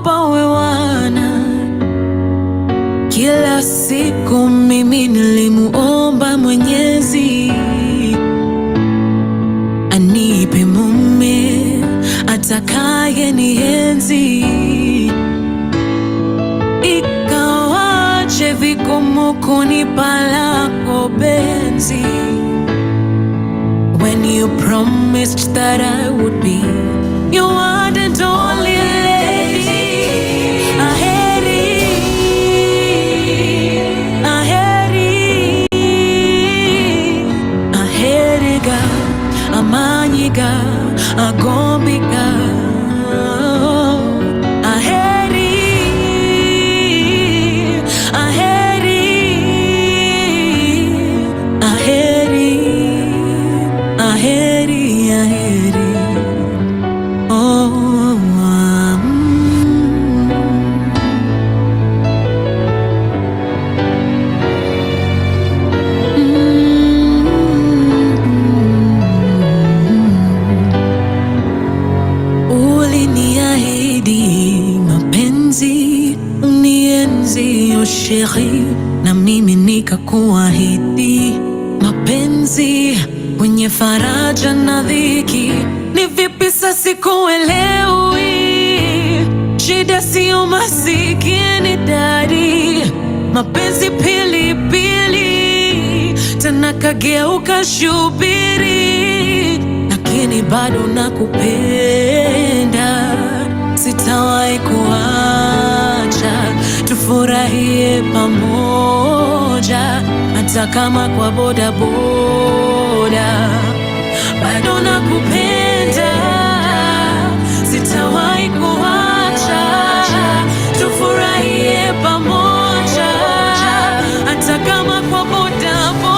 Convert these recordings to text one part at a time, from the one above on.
wawe wana. Kila siku mimi nilimuomba Mwenyezi anipe mume atakaye nienzi, ikawaje vigumu kunipa lako penzi, when you promised that I would be your one and only lady. Aheriga, amanyiga, agombiga. Sheri, na mimi nikakuahidi mapenzi kwenye faraja na dhiki. Ni vipi sasa sikuelewi? Shida sio masikini dadi, mapenzi pilipili tena kageuka shubiri, lakini bado nakupenda, sitawahi kuacha, tufurahie pamoja, hata kama kwa boda boda. Bado nakupenda, sitawahi kuacha, tufurahie pamoja, hata kama kwa boda boda.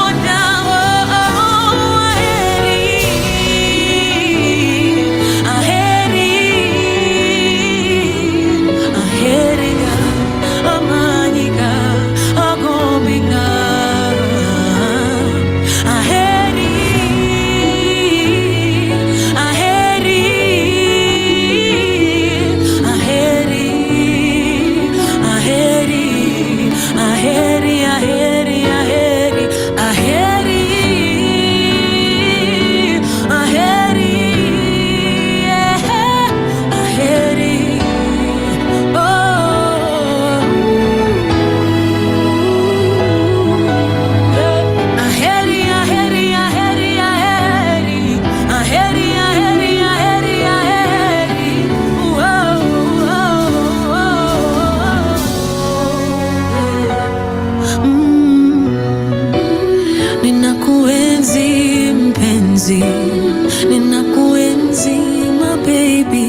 Ninakuenzi my baby,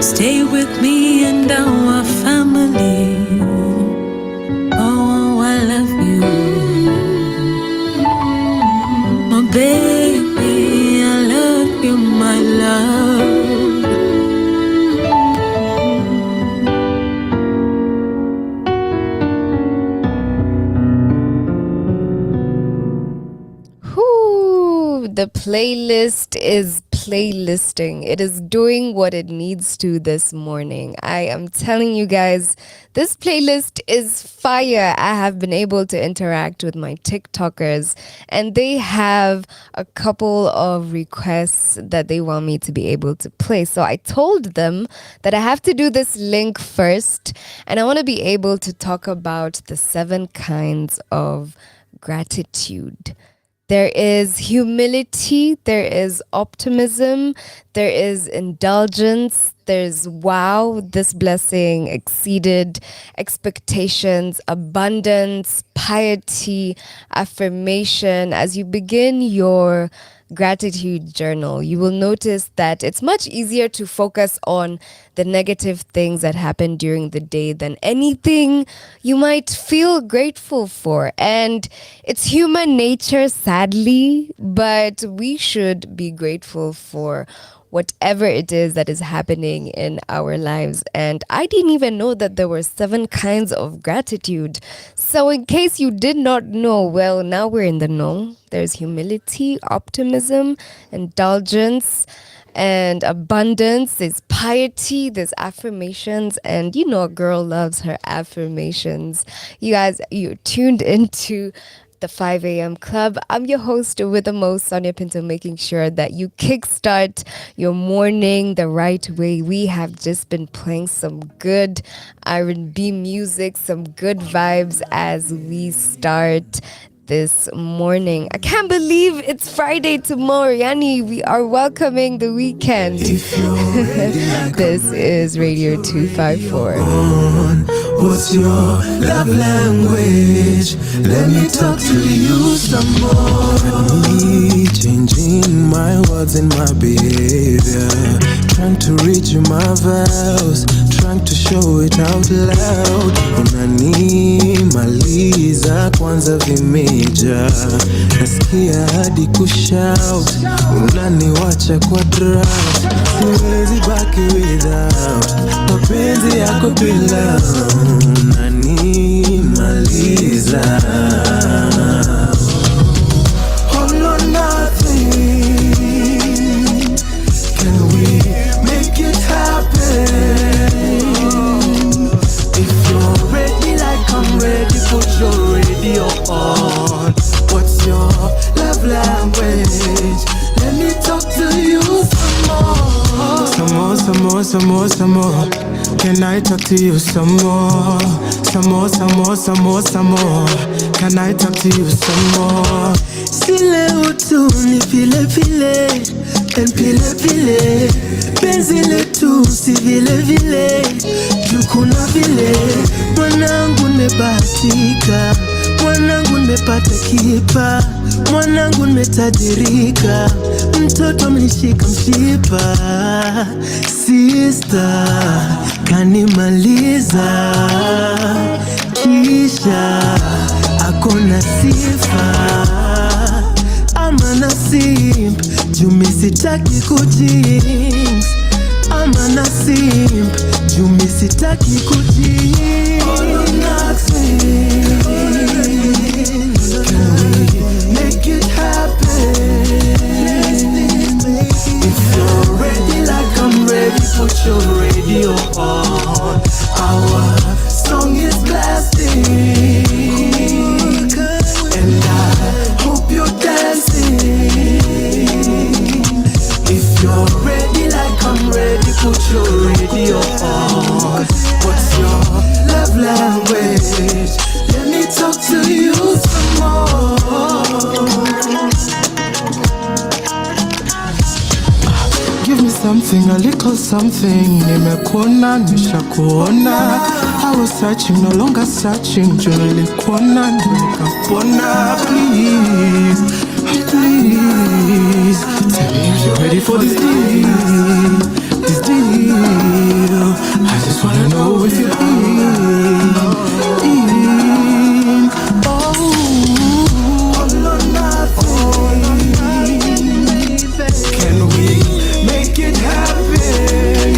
stay with me and our family. Oh, I love you, my baby, I love you, my love. The playlist is playlisting. It is doing what it needs to this morning. I am telling you guys, this playlist is fire. I have been able to interact with my TikTokers, and they have a couple of requests that they want me to be able to play. So I told them that I have to do this link first, and I want to be able to talk about the 7 kinds of gratitude. There is humility, there is optimism, there is indulgence, there's wow, this blessing exceeded expectations, abundance, piety, affirmation. As you begin your gratitude journal, you will notice that it's much easier to focus on the negative things that happen during the day than anything you might feel grateful for. And it's human nature, sadly, but we should be grateful for whatever it is that is happening in our lives. And I didn't even know that there were 7 kinds of gratitude. So in case you did not know, well, now we're in the know. There's humility, optimism, indulgence, and abundance, there's piety, there's affirmations, and you know a girl loves her affirmations. You guys, you're tuned into the 5 a.m. Club. I'm your host with the most, Sonia Pinto, making sure that you kickstart your morning the right way. We have just been playing some good R&B music, some good vibes as we start this morning. I can't believe it's Friday tomorrow. Yani, we are welcoming the weekend. This is Radio 254. What's your love language? Let me talk to you some more. Me changing my words and my behavior, trying to reach you my vows, trying to show it out loud. Unanimaliza kwanza vimeja, nasikia hadi kushout. Unaniwacha kwa draft, siwezi baki without mapenzi yako bila. Unanimaliza. All or nothing. Can we make it happen? If you're ready like I'm ready, put your radio on. What's your love language? Let me talk to you some more. Some more. Can I talk to you some more? Some more. Can I talk to you some more? Sile utu ni pile and pile penzi letu si vile jukuna vile. Mwanangu nimebahatika, mwanangu nimepata kipa, mwanangu nimetajirika, mtoto amenishika mshipa. Sister kanimaliza, kisha akona sifa ama nasib, jumi sitaki kujinx. Ama nasib, jumi sitaki kujinx. All or nothing. Can we make it happen? If you're ready like I'm ready, put your radio on. Our song is blasting, and I hope you're dancing. If you're ready like I'm ready, put your radio on. What's your love language? Let me talk to you some more. Give me something, a little something. Nimekuona, nishakuona. I was searching, no longer searching. Nilikuona, nikapona. Please, tell me if you're ready for this deal. I just wanna know if you're in. Oh, all or nothing. Can we make it happen?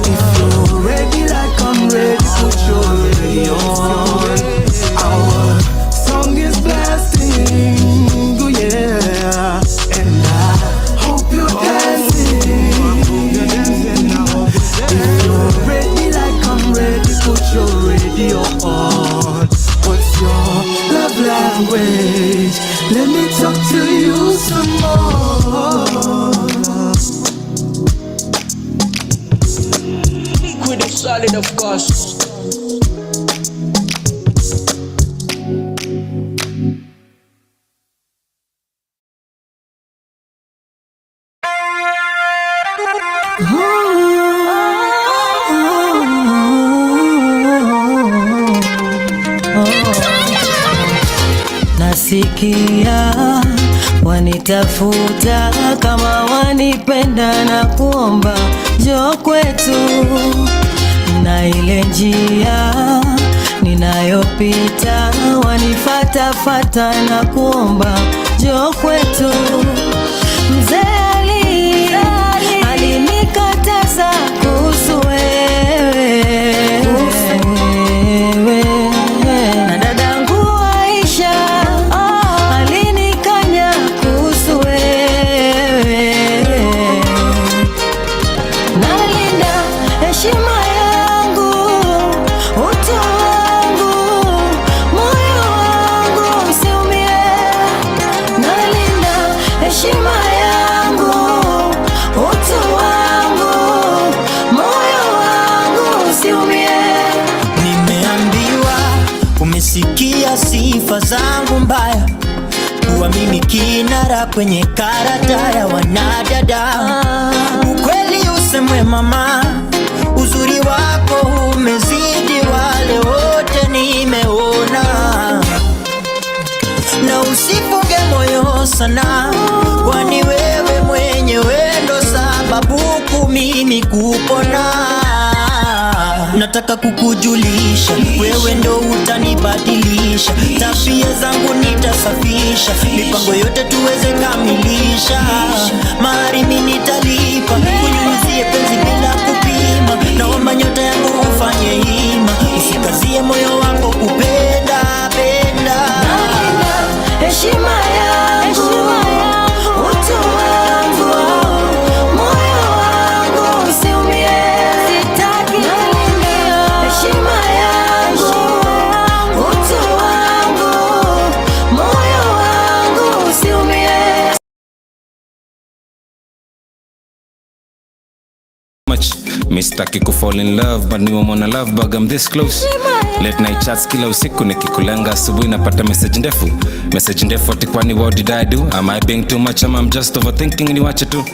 If you're ready like I'm ready, put your radio on. Our song is blasting, oh yeah. And I hope you're dancing. If you're ready like I'm ready, put your radio on. What's your love language? Let me talk to you some more. Liquid is solid, of course. Nasikia wanitafuta, kama wanipenda na kuomba njoo kwetu, na ile njia ninayopita wanifatafata na kuomba njoo kwetu. Mzee alinikataza kuhusu wewe, na dadangu Aisha alinikanya kuhusu wewe. sifa zangu mbaya, kuwa mimi kinara kwenye karata ya wanadada. Ukweli usemwe mama, uzuri wako umezidi wale wote nimeona. Na usifunge moyo sana, kwani wewe mwenyewe ndo sababu mimi kupona. Nataka kukujulisha, wewe ndo utanibadilisha, tabia zangu nitasafisha, mipango yote tuweze kamilisha. Mahari mimi nitalipa, kunyunyizie penzi bila kupima. Naomba nyota yangu ufanye hima, usikazie moyo wako kupenda penda. Heshima yangu, utu wangu, moyo wangu usiumie. Sitaki heshima yangu, utu wangu, moyo wangu usiumie. Much mistaki ku fall in love, but niwe mwana love bug, I'm this close. Late night chats kila usiku, nikikulanga asubuhi napata message ndefu ati kwani what did I do? Am I being too much? I'm just overthinking, niwache tu.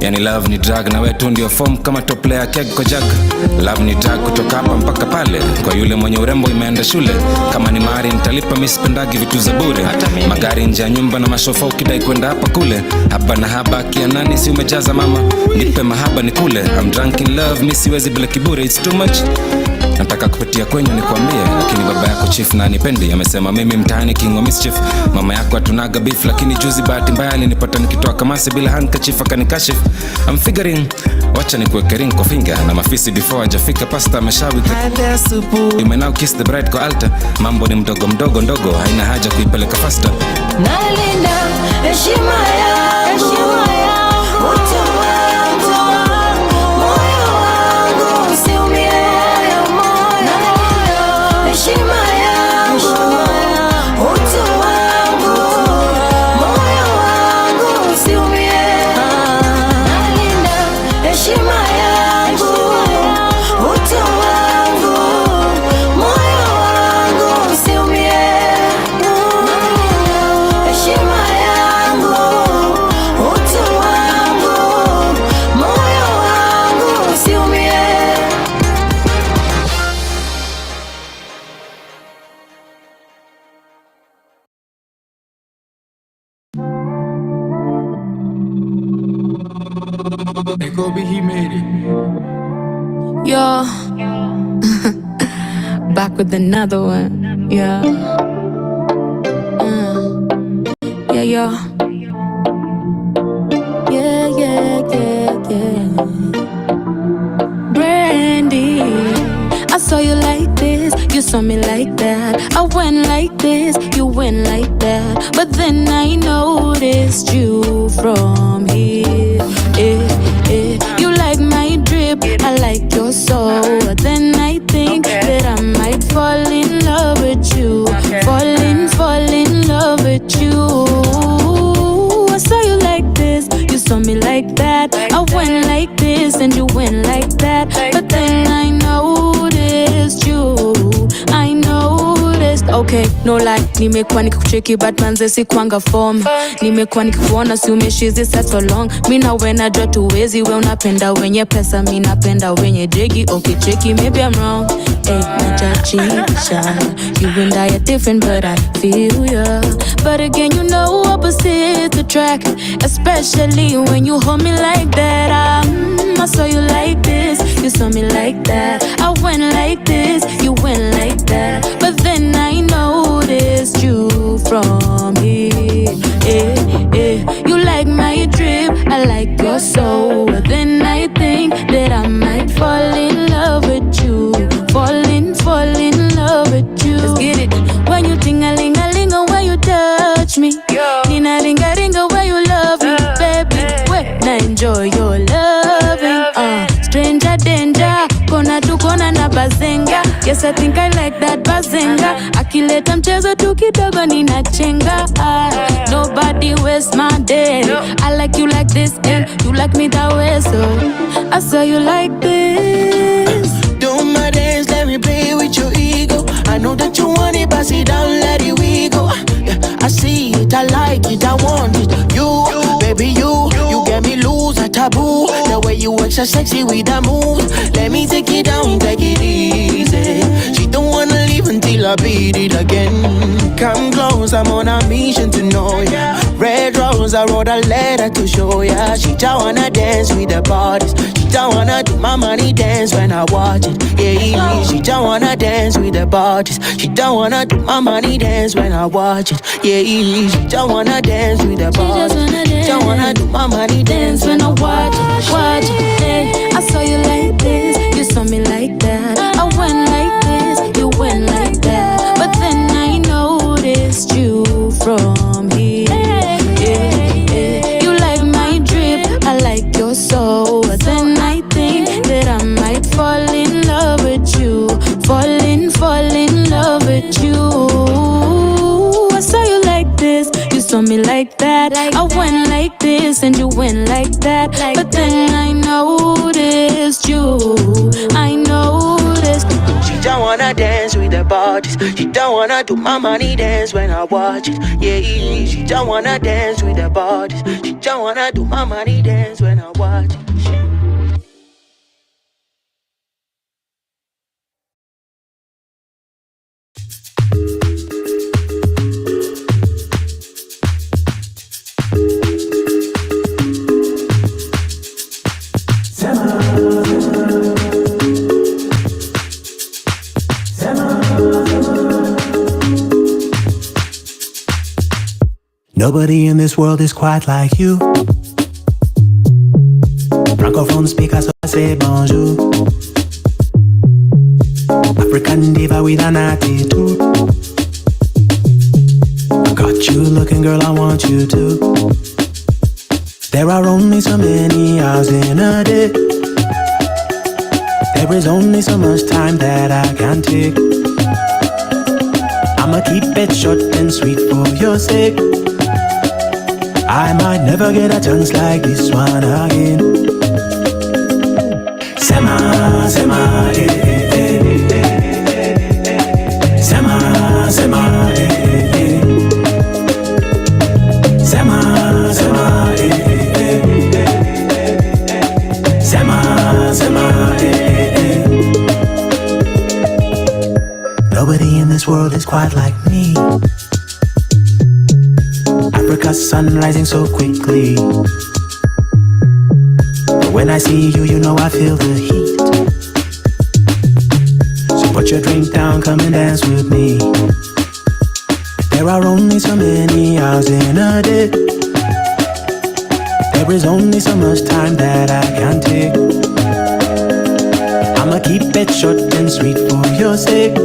Yani love ni drug na wetu ndio form kama top player keg kwa jug. Love ni drug kutoka hapa mpaka pale, kwa yule mwenye urembo imeenda shule. Kama ni mahari nitalipa, mimi sipendagi vitu za bure. Magari nje ya nyumba na mashofa ukidai kwenda hapa kule. Haba na haba kia nani si umejaza mama, nipe mahaba ni kule. I'm drunk in love, mimi siwezi bila kiburi, it's too much. Nataka kupitia kwenye nikwambie, lakini baba yako chief na anipendi. Amesema mimi mtaani king wa mischief. Mama yako atunaga beef, lakini juzi bahati mbaya alinipata nikitoa kamasi bila handkerchief akanikashif. I'm figuring, wacha nikuweke ring kwa finger na mafisi before hajafika pasta ameshawika. You may now kiss the bride kwa altar. Mambo ni mdogo ndogo, haina haja kuipeleka faster. Nalinda heshima yangu, utu wangu, moyo wangu usiumie. Heshima yangu, utu wangu, moyo wangu usiumie. Nalinda heshima yangu, utu wangu, moyo wangu usiumie. Heshima yangu, utu wangu, moyo wangu usiumie. Hey Kobe, he made it. Yo, back with another one. Yeah, yeah, yo. Yeah. Brandy, I saw you like this, you saw me like that. I went like this, you went like that. But then I noticed you from here. You like my drip, I like your soul. Then I think that I might fall in love with you. Fall in love with you. I saw you like this, you saw me like that. I went like this and you went like that. But then I noticed you, I noticed. Okay, no lie, nimekuwa nikikucheki but manze si kwanga form. Nimekuwa nikikuona si umeshizi set so long. Mina we najua tuwezi, we unapenda wenye pesa, mi napenda wenye jegi. Okay, tricky, maybe I'm wrong. Hey, najachisha. You and I are different but I feel ya. But again, you know opposites attract, especially when you hold me like that. I saw you like this, you saw me like that. I went like this, you went like that. But then I noticed you from here. You like my drip, I like your soul. Then I think that I might fall in love with you. Fall in love with you. Let's get it. When you ting-a-ling-a-ling, when you touch me, nina-ring-a-ring-a when you love me, baby. When I enjoy your loving, stranger danger, kona tu kona na bazenga. Yes, I think I like that bazenga. Akileta mchezo tu kidogo ninachenga. Nobody waste my day. I like you like this and you like me that way. So I saw you like this. Do my dance, let me play with your ego. I know that you want it, but sit down, let it win. extra sexy with the moves. Let me take it down, take it easy. She don't wanna leave until I beat it again. Come close, I'm on a mission to know ya. Red rose, I wrote a letter to show ya. She just wanna dance with the bodies. She just wanna do my money dance when I watch it. Yeah, she just wanna dance with the bodies. She just wanna do my money dance when I watch it. Yeah, she just wanna dance with the bodies. She just wanna do my money dance when I watch it. Watch it, hey. I saw you like this, you saw me like that. I went like this, you went like that. But then I noticed you from here. Yeah. You like my drip, I like your soul. But then I think that I might fall in love with you. Fall in love with you. I saw you like this, you saw me like that. I went like this and you went like that. But then I noticed you. I noticed. She just wanna dance with the bodies. She don't wanna do my money dance when I watch it. Yeah, she just wanna dance with the bodies. She just wanna do my money dance when I watch it. Nobody in this world is quite like you. Francophone speaker, so I say bonjour. African diva with an attitude. I got you looking, girl, I want you to. There are only so many hours in a day. There is only so much time that I can take. I'ma keep it short and sweet for your sake. I might never get a chance like this one again. Sema, sema, eh, eh, eh. Sema, sema, eh, eh. Sema, sema, eh, eh. Sema, sema, eh, eh. Nobody in this world is quite like me. Africa's sun rising so quickly. But when I see you, you know I feel the heat. So put your drink down, come and dance with me. There are only so many hours in a day. There is only so much time that I can take. I'ma keep it short and sweet for your sake.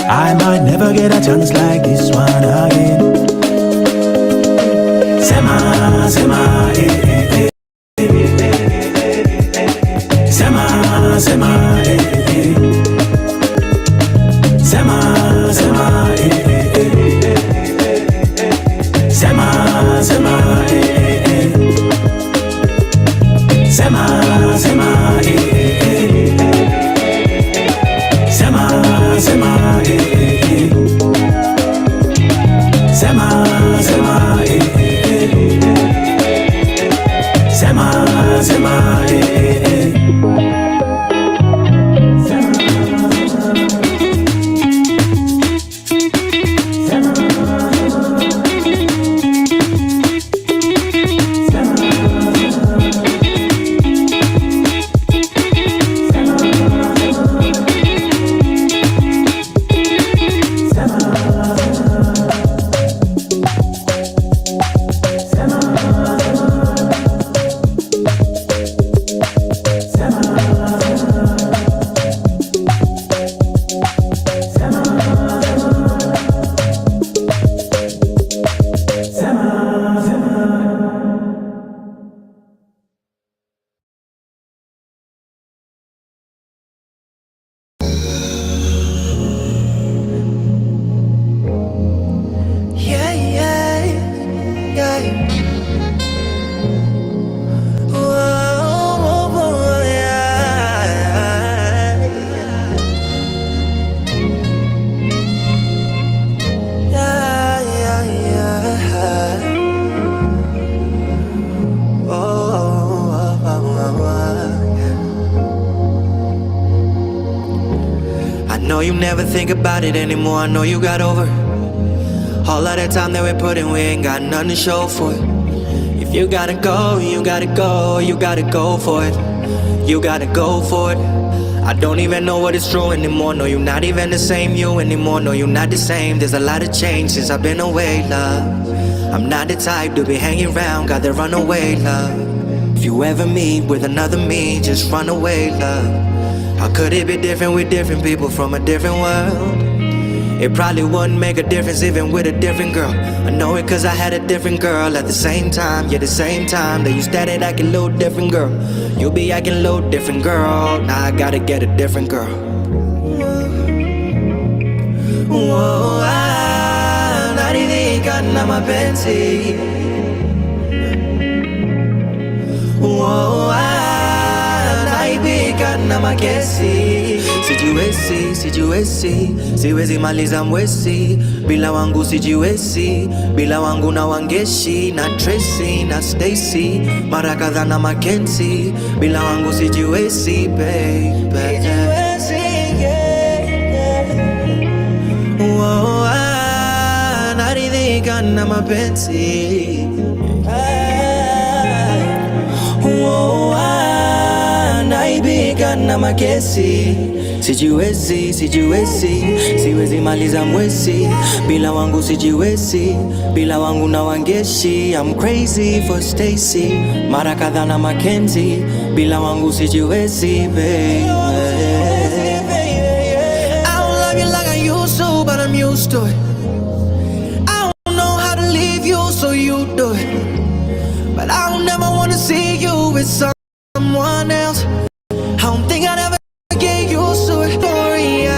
I might never get a chance like this one again. Sema, sema, eh, eh, eh. Sema, sema, eh, eh. Sema, sema, eh, eh. Sema, sema, eh, eh. Sema, sema, eh, eh. Sema, sema, eh, eh. Sema, sema, eh, eh. Sema, sema, eh, eh. know you never think about it anymore. I know you got over it. All of that time that we put in, we ain't got nothing to show for it. If you gotta go, you gotta go, you gotta go for it. You gotta go for it. I don't even know what is true anymore. No, you're not even the same you anymore. No, you're not the same. There's a lot of change since I've been away, love. I'm not the type to be hanging around, got to run away, love. If you ever meet with another me, just run away, love. How could it be different with different people from a different world? It probably wouldn't make a difference even with a different girl. I know it cause I had a different girl at the same time. Yeah, the same time that you started acting a little different, girl. You be acting a little different, girl. Now I gotta get a different girl. Whoa, naridhikan na mapenzi. Whoa, naibika na makesi. Sijiwezi, siwezi maliza mwezi bila wangu, sijiwezi bila wangu na Wangeshi na Tracy na Stacy, mara kadhaa na Mackenzie. Bila wangu sijiwezi, baby. Whoa, naridhika na mapenzi. Whoa, naibika na makesi. Sijiwezi, siwezi maliza mwezi bila wangu, sijiwezi bila wangu na Wangeshi. I'm crazy for Stacy, mara kadhaa na Mackenzie. Bila wangu sijiwezi, baby. I don't love you like I used to, but I'm used to it. I don't know how to leave you, so you do it. But I don't never wanna see you with someone else. I don't think I'd ever get used to it. Sorry,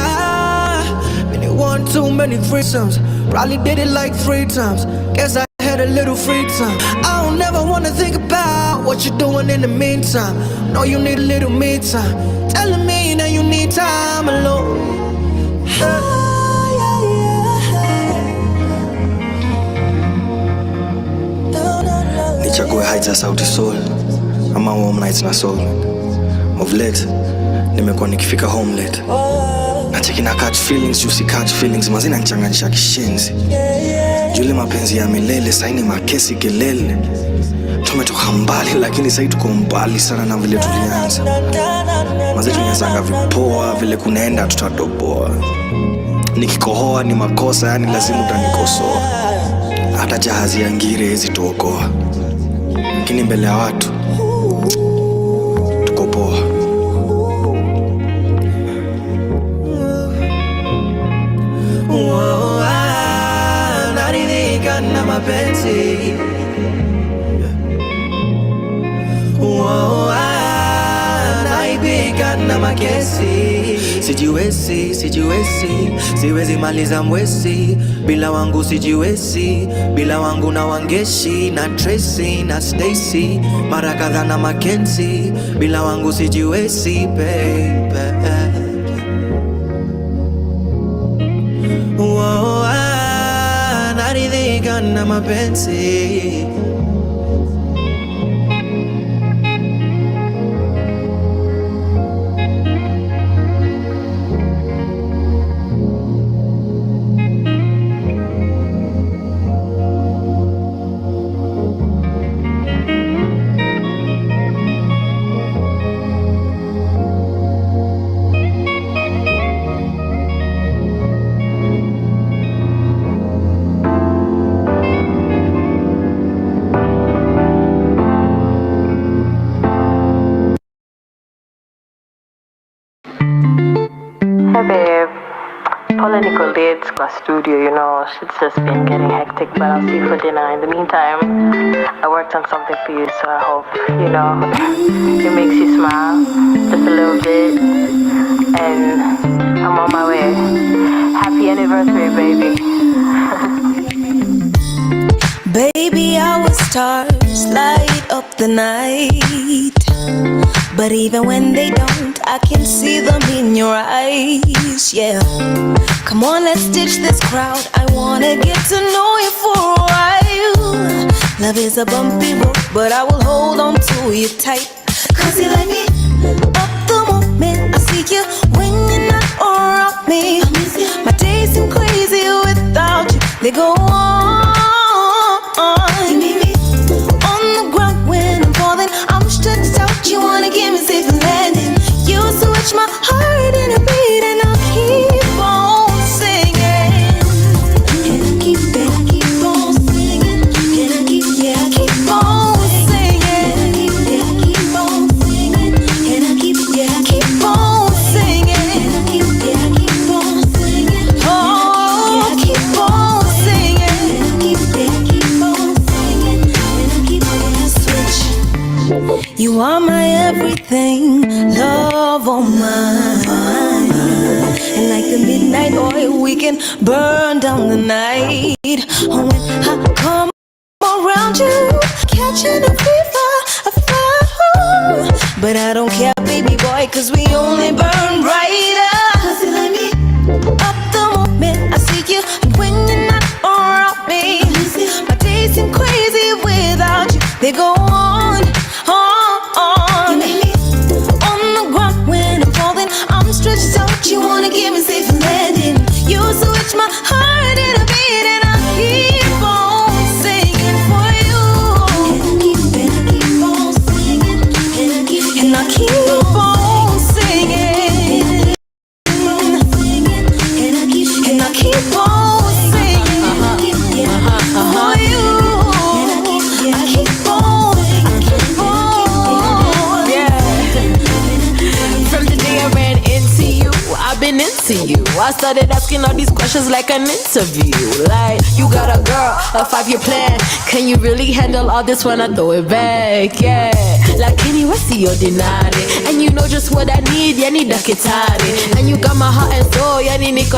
been it one too many threesomes. Probably did it like 3 times. Guess I had a little free time. I don't never wanna think about what you're doing in the meantime. Know you need a little me time. Telling me that you need time alone. Nichague heights za Sauti Sol ama warm nights na soul. Of late nimekuwa nikifika home late, nacheki na catch feelings, juicy catch feelings, mazina nichanganisha kishenzi. Jule mapenzi ya milele, saini makesi kelele. Tumetoka mbali lakini sasa tuko mbali sana na vile tulianza. Mazetu tunazanga vipoa, vile kunaenda tutadoboa. Nikikohoa ni makosa, yani lazima utanikosoa. Hata jahazi ya ngire hizi tuokoa, lakini mbele ya watu tuko poa. Whoa, naridhika na mapenzi. Whoa, naibika na makesi. Sijiwezi, siwezi maliza mwezi bila wangu, sijiwezi bila wangu na Wangeshi na Tracy na Stacy, mara kadhaa na Mackenzie. Bila wangu sijiwezi, baby. Whoa, naridhika na mapenzi. Hey babe, Paula Nicole dates got studio, you know, shit's just been getting hectic, but I'll see you for dinner. In the meantime, I worked on something for you, so I hope, you know, it makes you smile just a little bit, and I'm on my way. Happy anniversary, baby. Baby, our stars light up the night, but even when they don't, I can see them in your eyes, yeah. Come on, let's ditch this crowd. I wanna get to know you for a while. Love is a bumpy road, but I will hold on to you tight. Cause you light me up the moment I see you when you're not around me. They go on. You need me on the ground when I'm falling. I'm stretched out. You wanna give me safe landing. You switch my heart in a beat and I'll keep on singing. And I keep on singing. And I keep on singing. And I keep on singing. And I keep on singing. And I keep on singing. Oh, keep on singing. And I keep on singing. And I keep on switch. You are my everything, love on mine. And like the midnight oil, we can burn down the night. Oh, when I come around you, catching a fever, a fire. But I don't care, baby boy, cause we only burn brighter. Cause you let me up the moment I see you. And when you're not around me, my days seem crazy without you. They go on, on. You make me on the ground when I'm falling. I'm stretched out, you wanna give me safe landing. You switch my heart in a beat and I keep on singing for you. And I keep on singing. And I keep on singing. And I keep on singing for you. I keep on, yeah. From the day I ran into you, I've been into you. I started asking all these questions like an interview. Like, you got a girl, a 5-year plan. Can you really handle all this when I throw it back? Yeah. Like Kenny West, you denied it. And you know just what I need, yeah, need it. And you got my heart and soul, yeah, need it.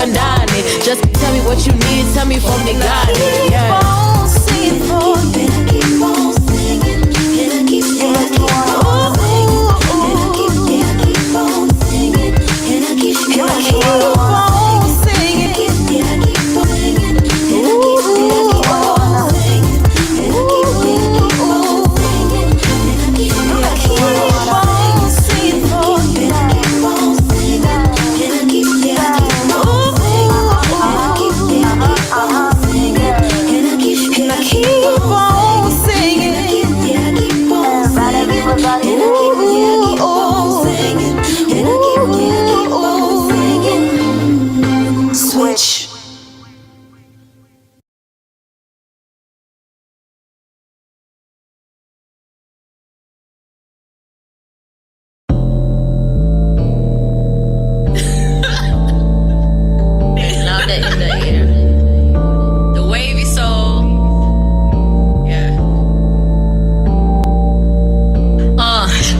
Just tell me what you need, tell me from the God. Yeah. Keep on singing for you. Keep on singing. And I keep on singing. And I keep on singing. And I keep on singing. Switch. Love that in the air. The wavy soul. Yeah.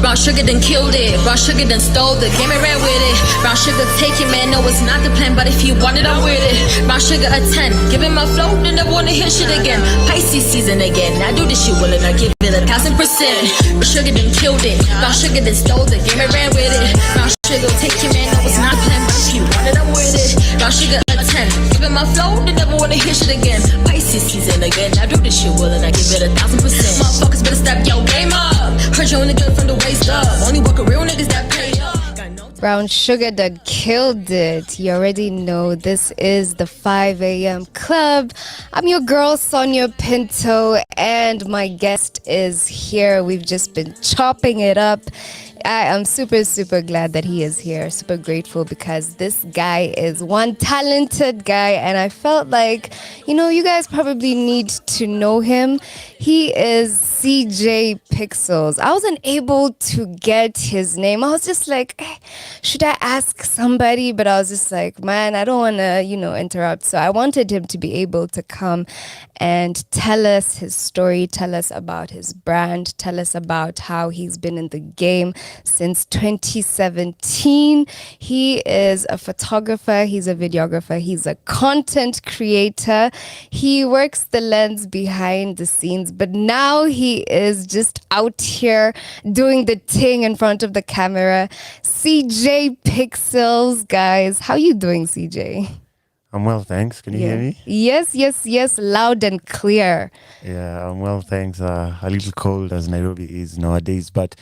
Brown sugar done killed it. Brown sugar done stole the game and ran with it. Brown sugar take it, man. No, it's not the plan, but if you want it, I'm with it. Brown sugar a 10. Give it my flow, then never wanna hear shit again. Pisces season again. I do this shit willing, I give it 1,000%. Brown sugar done killed it. Brown sugar done stole the game and ran with it. Brown sugar take it, man. No, it's not the plan, but if you want it, I'm with it. Brown sugar a 10. Give it my flow, then never wanna hear shit again. Pisces season again. I do this shit willing, I give it 1,000%. Motherfuckers better step your game up. Heard you only good from the waist up. Only work with real niggas that pay up. Brown Sugar that killed it. You already know this is the 5 a.m. club. I'm your girl, Sonia Pinto, and my guest is here. We've just been chopping it up. I am super, super glad that he is here. Super grateful because this guy is one talented guy, and I felt like, you guys probably need to know him. He is CJ Pixels. I wasn't able to get his name. I was just like, should I ask somebody? But I was just like, man, I don't want to, interrupt. So I wanted him to be able to come and tell us his story, tell us about his brand, tell us about how he's been in the game since 2017. He is a photographer, he's a videographer, he's a content creator. He works the lens behind the scenes, but now he is just out here doing the thing in front of the camera. CJ Pixels, guys. How you doing, CJ? I'm well, thanks. Can you hear me? Yes. Loud and clear. Yeah, I'm well, thanks. A little cold as Nairobi is nowadays, but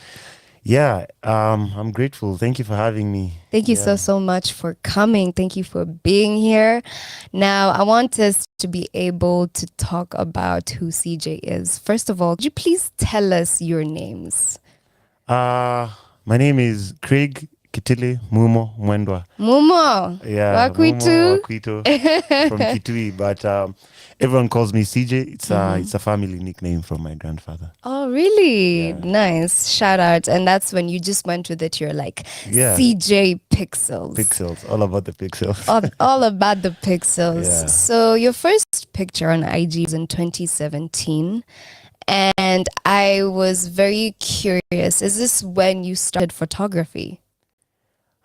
Yeah, I'm grateful. Thank you for having me. Thank you so much for coming. Thank you for being here. Now, I want us to be able to talk about who CJ is. First of all, could you please tell us your names? My name is Craig Kitile Mumo Mwendwa. Mumo. Yeah, Wakwitu. Mumo Wakwito from Kitui, but everyone calls me CJ. It's a family nickname from my grandfather. Oh, really? Yeah. Nice. Shout out. And that's when you just went with it. You're like, Yeah. CJ Pixels. Pixels, all about the pixels. all about the pixels. Yeah. So your first picture on IG was in 2017. And I was very curious. Is this when you started photography?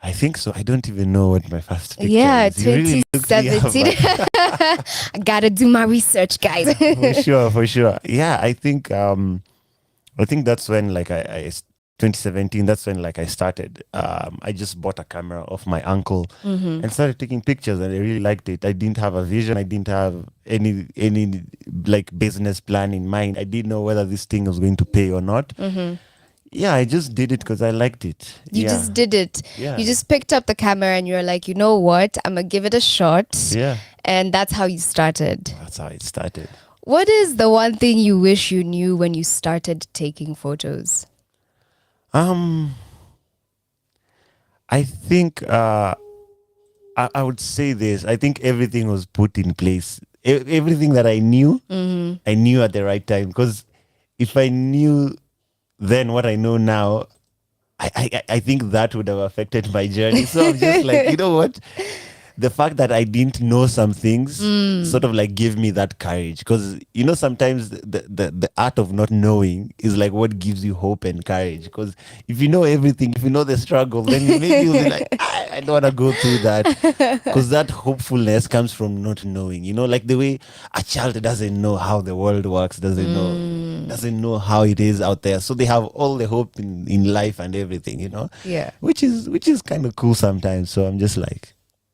I think so. I don't even know what my first picture Yeah, is. You really looked me up, 2017. I gotta do my research, guys. for sure. Yeah, I think that's when like I 2017. That's when like I started. I just bought a camera of my uncle and started taking pictures, and I really liked it. I didn't have a vision. I didn't have any like business plan in mind. I didn't know whether this thing was going to pay or not. Yeah, I just did it because I liked it. You just did it. Yeah. You just picked up the camera and you're like, you know what? I'm gonna give it a shot. Yeah, And that's how you started. that's how it started. What is the one thing you wish you knew when you started taking photos? I think I would say this. I think everything was put in place. Everything that I knew at the right time. Because if I knew then what I know now, I think that would have affected my journey. So I'm just like, you know what? The fact that I didn't know some things sort of like gave me that courage, because you know sometimes the art of not knowing is like what gives you hope and courage. Because if you know everything, if you know the struggle, then maybe you'll be like, I don't want to go through that, because that hopefulness comes from not knowing. You know, like the way a child doesn't know how the world works, doesn't know how it is out there, so they have all the hope in life and everything. You know, Yeah. which is kind of cool sometimes. So I'm just like,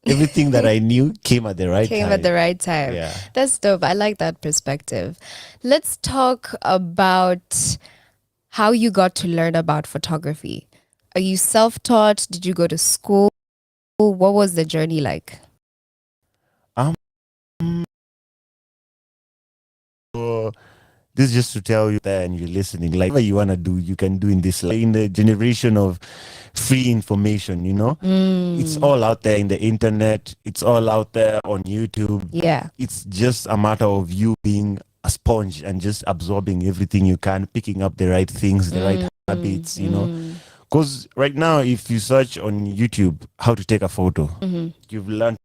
everything that I knew came at the right time. Came at the right time. Yeah. That's dope. I like that perspective. Let's talk about how you got to learn about photography. Are you self-taught? Did you go to school? What was the journey like? So this is just to tell you that, and you're listening, like whatever you want to do, you can do in this life. In the generation of free information, you know, it's all out there in the internet. It's all out there on YouTube. Yeah. It's just a matter of you being a sponge and just absorbing everything you can, picking up the right things, the right habits, you know. Because right now, if you search on YouTube how to take a photo, you've learned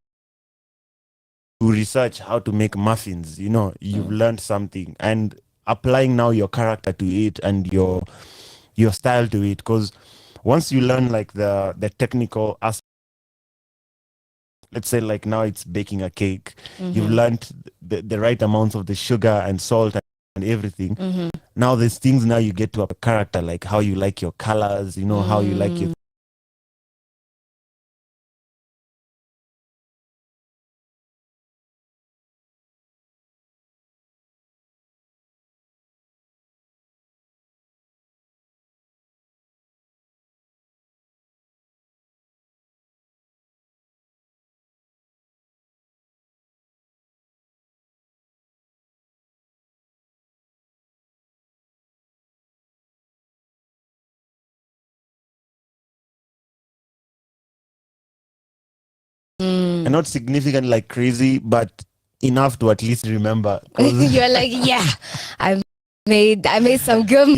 to research how to make muffins, you know, you've learned something, and applying now your character to it and your style to it. Because once you learn like the technical aspect, let's say like now it's baking a cake, you've learned the right amounts of the sugar and salt and everything. Now there's things now you get to a character, like how you like your colors, you know, how you like your and not significant like crazy, but enough to at least remember. 'Cause You're like, yeah, I made some good.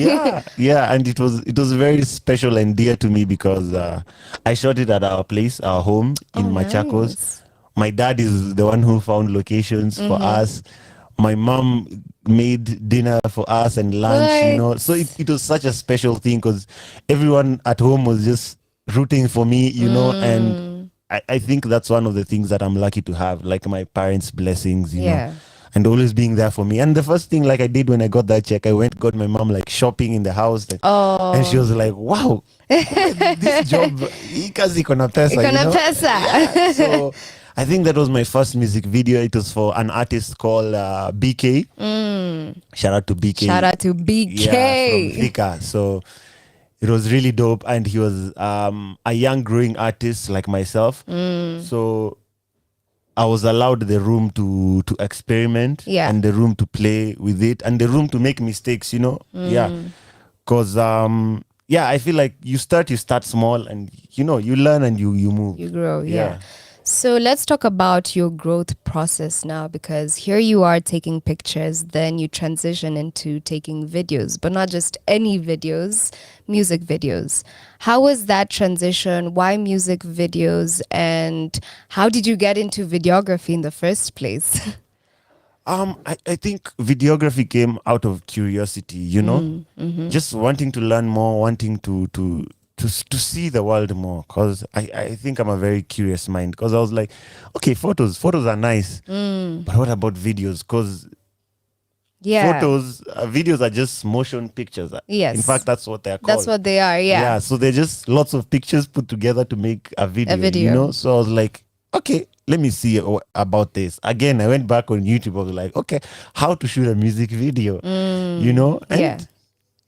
yeah, and it was very special and dear to me because I shot it at our place, our home in Machakos. Nice. My dad is the one who found locations for us. My mom made dinner for us and lunch, you know. So it was such a special thing because everyone at home was just rooting for me, you know, and I think that's one of the things that I'm lucky to have, like my parents' blessings, you know, and always being there for me. And the first thing like I did when I got that check, I got my mom like shopping in the house. And she was like, wow, this job, ikazi kona pesa, you know? Pesa. So I think that was my first music video. It was for an artist called BK. Shout out to BK. Shout out to BK. Yeah, from Vika. So it was really dope. And he was a young growing artist like myself. So I was allowed the room to experiment, Yeah. and the room to play with it, and the room to make mistakes, Yeah. Because yeah, I feel like you start small, and you learn and you move. You grow, yeah. So let's talk about your growth process now, because here you are taking pictures, then you transition into taking videos, but not just any videos, music videos. How was that transition? Why music videos? And how did you get into videography in the first place? I think videography came out of curiosity, just wanting to learn more, wanting to see the world more, because I think I'm a very curious mind, because I was like, okay, photos are nice, but what about videos? Because videos are just motion pictures. Yes. In fact, that's what they're called. That's what they are, yeah. So they're just lots of pictures put together to make a video, So I was like, okay, let me see about this. Again, I went back on YouTube. I was like, okay, how to shoot a music video, And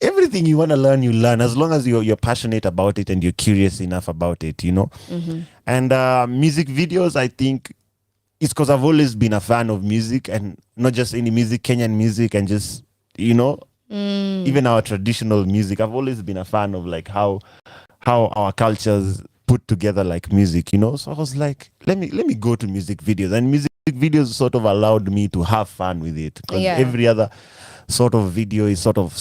everything you want to learn, you learn, as long as you're passionate about it and you're curious enough about it, And music videos, I think it's because I've always been a fan of music, and not just any music, Kenyan music, and just, even our traditional music. I've always been a fan of like how our cultures put together like music, So I was like, let me go to music videos, and music videos sort of allowed me to have fun with it, because every other sort of video is sort of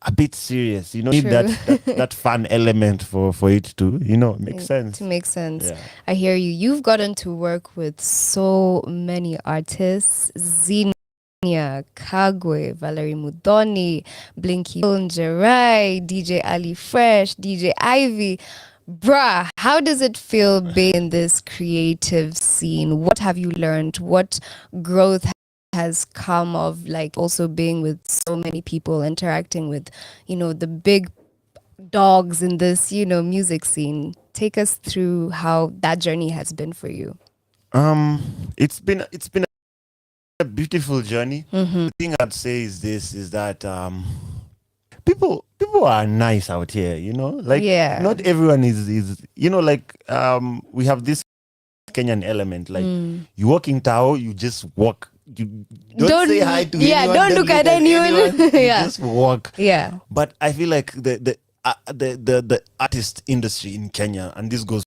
a bit serious, need that fun element for it to make sense. To make sense. Yeah. I hear you. You've gotten to work with so many artists. Zenia, Kagwe, Valerie Mudoni, Blinky, Jerai, DJ Ali Fresh, DJ Ivy. Bruh, how does it feel being in this creative scene? What have you learned? What growth has come of like also being with so many people, interacting with, the big dogs in this, music scene? Take us through how that journey has been for you. It's been a beautiful journey. The thing I'd say is that people are nice out here, like not everyone is like we have this Kenyan element, like you walk in Tao, you just walk, you don't say hi to anyone, don't look at anyone. You just walk. Yeah, but I feel like the artist industry in Kenya, and this goes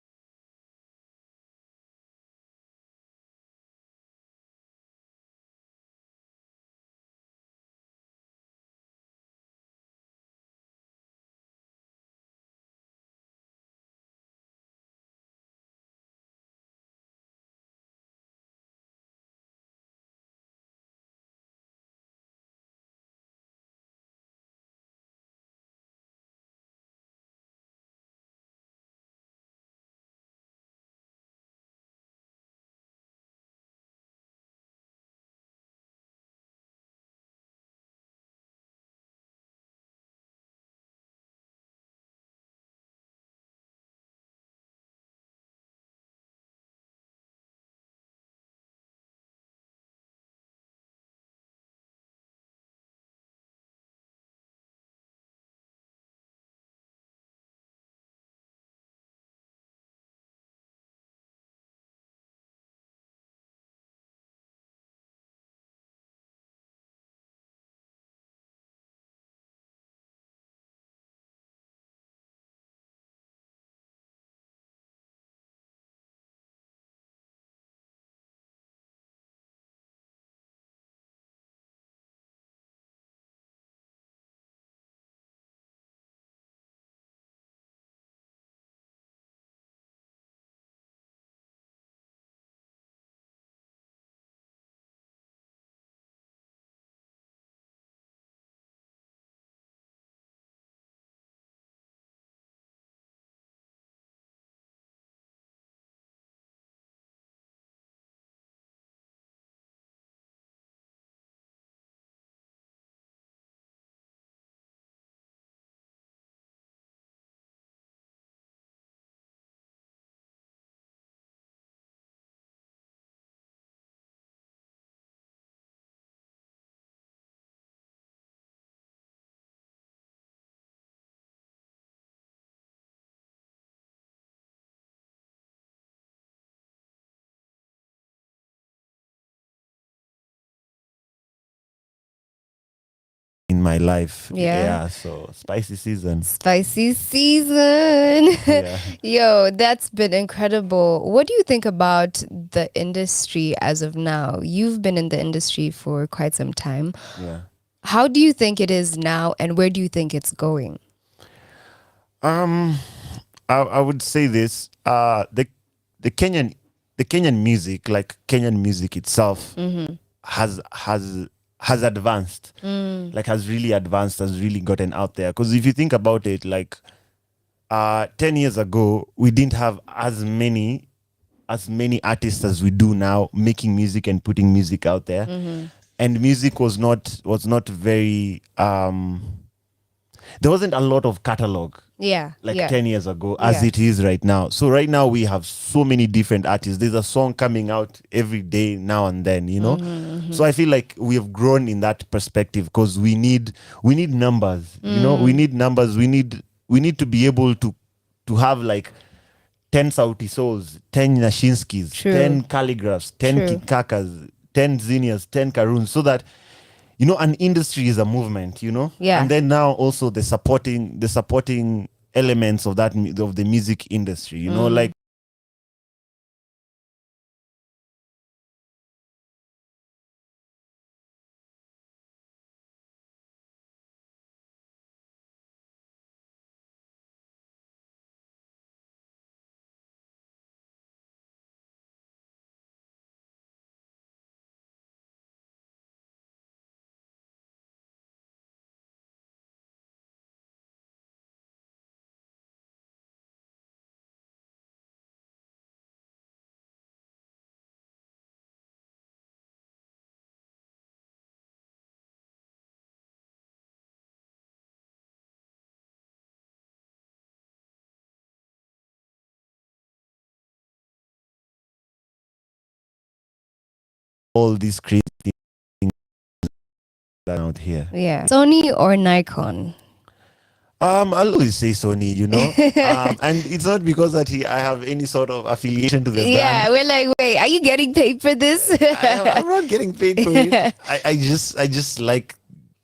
in my life. Yeah. So spicy season. Spicy season. Yeah. Yo, that's been incredible. What do you think about the industry as of now? You've been in the industry for quite some time. Yeah. How do you think it is now, and where do you think it's going? I would say this. The Kenyan music, like Kenyan music itself, has advanced. Like has really advanced, has really gotten out there. Because if you think about it, like 10 years ago, we didn't have as many artists as we do now making music and putting music out there. And music was not very there wasn't a lot of catalog Yeah. like yeah. 10 years ago as Yeah. it is right now. So right now we have so many different artists. There's a song coming out every day now and then, you know. So I feel like we have grown in that perspective because we need numbers, you know. We need numbers. We need to be able to have like 10 Sauti Souls, 10 Nashinskis, True. 10 Calligraphs, 10 True. Kikakas, 10 Zinnias, 10 Karuns, so that, you know, an industry is a movement, you know. Yeah. And then now also the supporting elements of of the music industry, you know, like all these crazy things that are out here. Yeah. Sony or Nikon? I'll always say Sony, you know. And it's not because that I have any sort of affiliation to the Yeah, brand. we're like, wait, are you getting paid for this? I'm not getting paid for it. I just like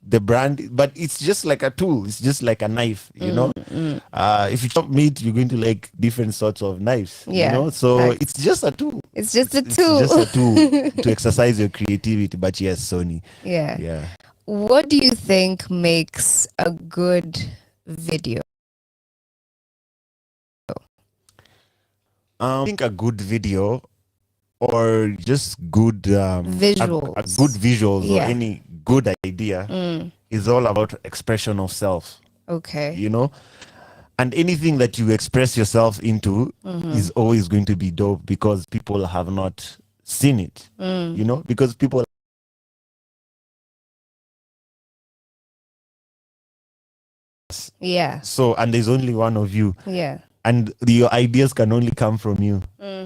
the brand, but it's just like a tool. It's just like a knife, you know. If you chop meat, you're going to like different sorts of knives, Yeah, you know. So facts. it's just a tool. It's just a It's tool. just a tool to exercise your creativity. But yes, Sony. Yeah. Yeah. What do you think makes a good video? I think a good video or just good Visuals. a good visuals Yeah. or any good idea is all about expression of self, Okay. you know. And anything that you express yourself into is always going to be dope because people have not seen it, you know, because people Yeah. so, and there's only one of you, Yeah. and your ideas can only come from you.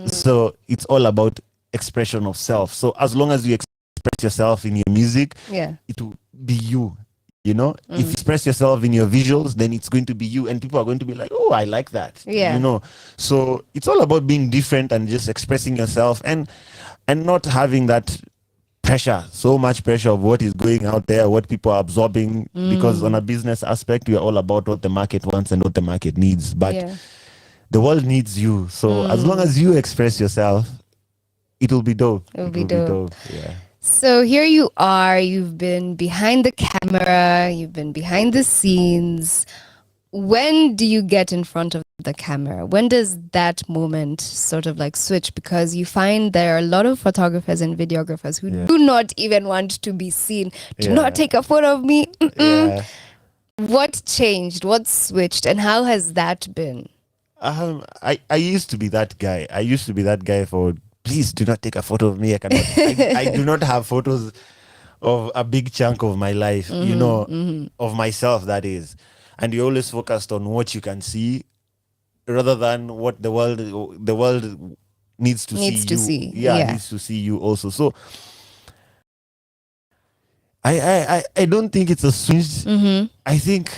So it's all about expression of self. So as long as you express yourself in your music, Yeah. it will be you, you know. If you express yourself in your visuals, then it's going to be you, and people are going to be like, oh, I like that. Yeah. You know. So it's all about being different and just expressing yourself and not having that pressure, so much pressure of what is going out there, what people are absorbing, because on a business aspect, we are all about what the market wants and what the market needs. But Yeah. the world needs you. So as long as you express yourself, it'll be dope. It'll be dope. Yeah. So here you are, you've been behind the camera, you've been behind the scenes. When do you get in front of the camera? When does that moment sort of like switch? Because you find there are a lot of photographers and videographers who do not even want to be seen. Do Yeah. not take a photo of me. Yeah. What changed? What switched? And how has that been? I used to be that guy. I used to be that guy for please do not take a photo of me. I cannot. I do not have photos of a big chunk of my life, you know, of myself, that is. And you always focused on what you can see rather than what the world needs to Needs see to you. see, Yeah, yeah. needs to see you also. So I don't think it's a switch. I think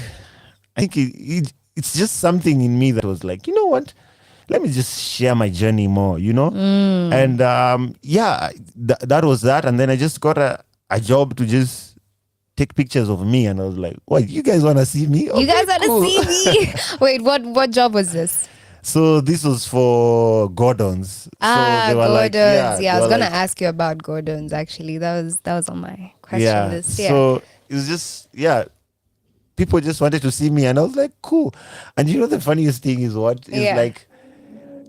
it's just something in me that was like, you know what? Let me just share my journey more, you know? And yeah, that was that. And then I just got a job to just take pictures of me, and I was like, "What? You guys want to see me? You guys want to cool." see me? Wait, what job was this? So this was for Gordon's. So they were Gordon's. like, Yeah, I they was were gonna like- ask you about Gordon's actually. That was on my question yeah. list. Yeah. So it was just people just wanted to see me, and I was like, cool. And you know the funniest thing is what is Yeah. like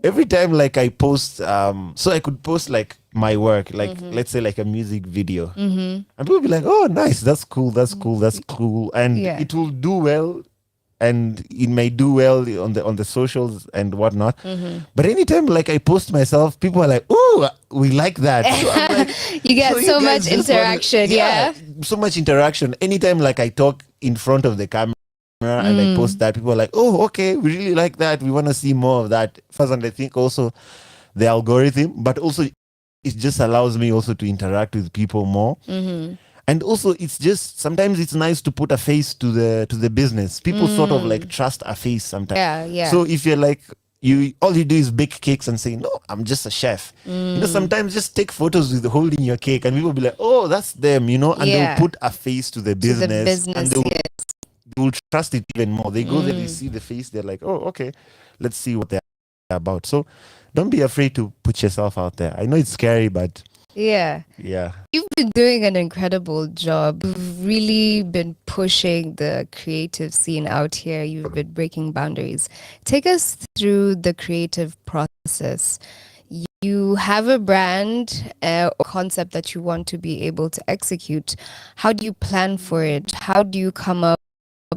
every time like I post, so I could post like my work, like let's say like a music video, and people be like, oh, nice, that's cool, that's cool, and Yeah. it will do well. And it may do well on the socials and whatnot. But anytime like I post myself, people are like, "Oh, we like that." So I'm like, You get so much guys just wanna- interaction, yeah. so much interaction. Anytime like I talk in front of the camera and I post that, people are like, "Oh, okay, we really like that. We want to see more of that." First, and I think also the algorithm, but also it just allows me also to interact with people more. And also, it's just sometimes it's nice to put a face to the business. People sort of like trust a face sometimes. Yeah, yeah. So if you're like all you do is bake cakes and say, "No, I'm just a chef." You know, sometimes just take photos with holding your cake, and people be like, "Oh, that's them," you know, and Yeah. they'll put a face to the To business, the business, and they yes. will trust it even more. They go there, they see the face, they're like, "Oh, okay, let's see what they're about." So don't be afraid to put yourself out there. I know it's scary, but Yeah. yeah. You've been doing an incredible job. You've really been pushing the creative scene out here. You've been breaking boundaries. Take us through the creative process. You have a brand or concept that you want to be able to execute. How do you plan for it? How do you come up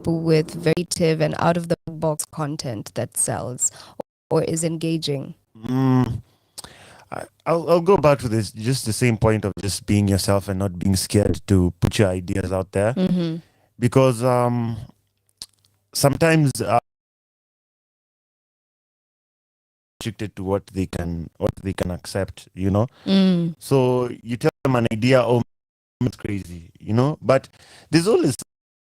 with very creative and out of the box content that sells or is engaging? I'll go back to this, just the same point of just being yourself and not being scared to put your ideas out there, because sometimes restricted to what they can accept, you know. So you tell them an idea, oh, it's crazy, you know, but there's always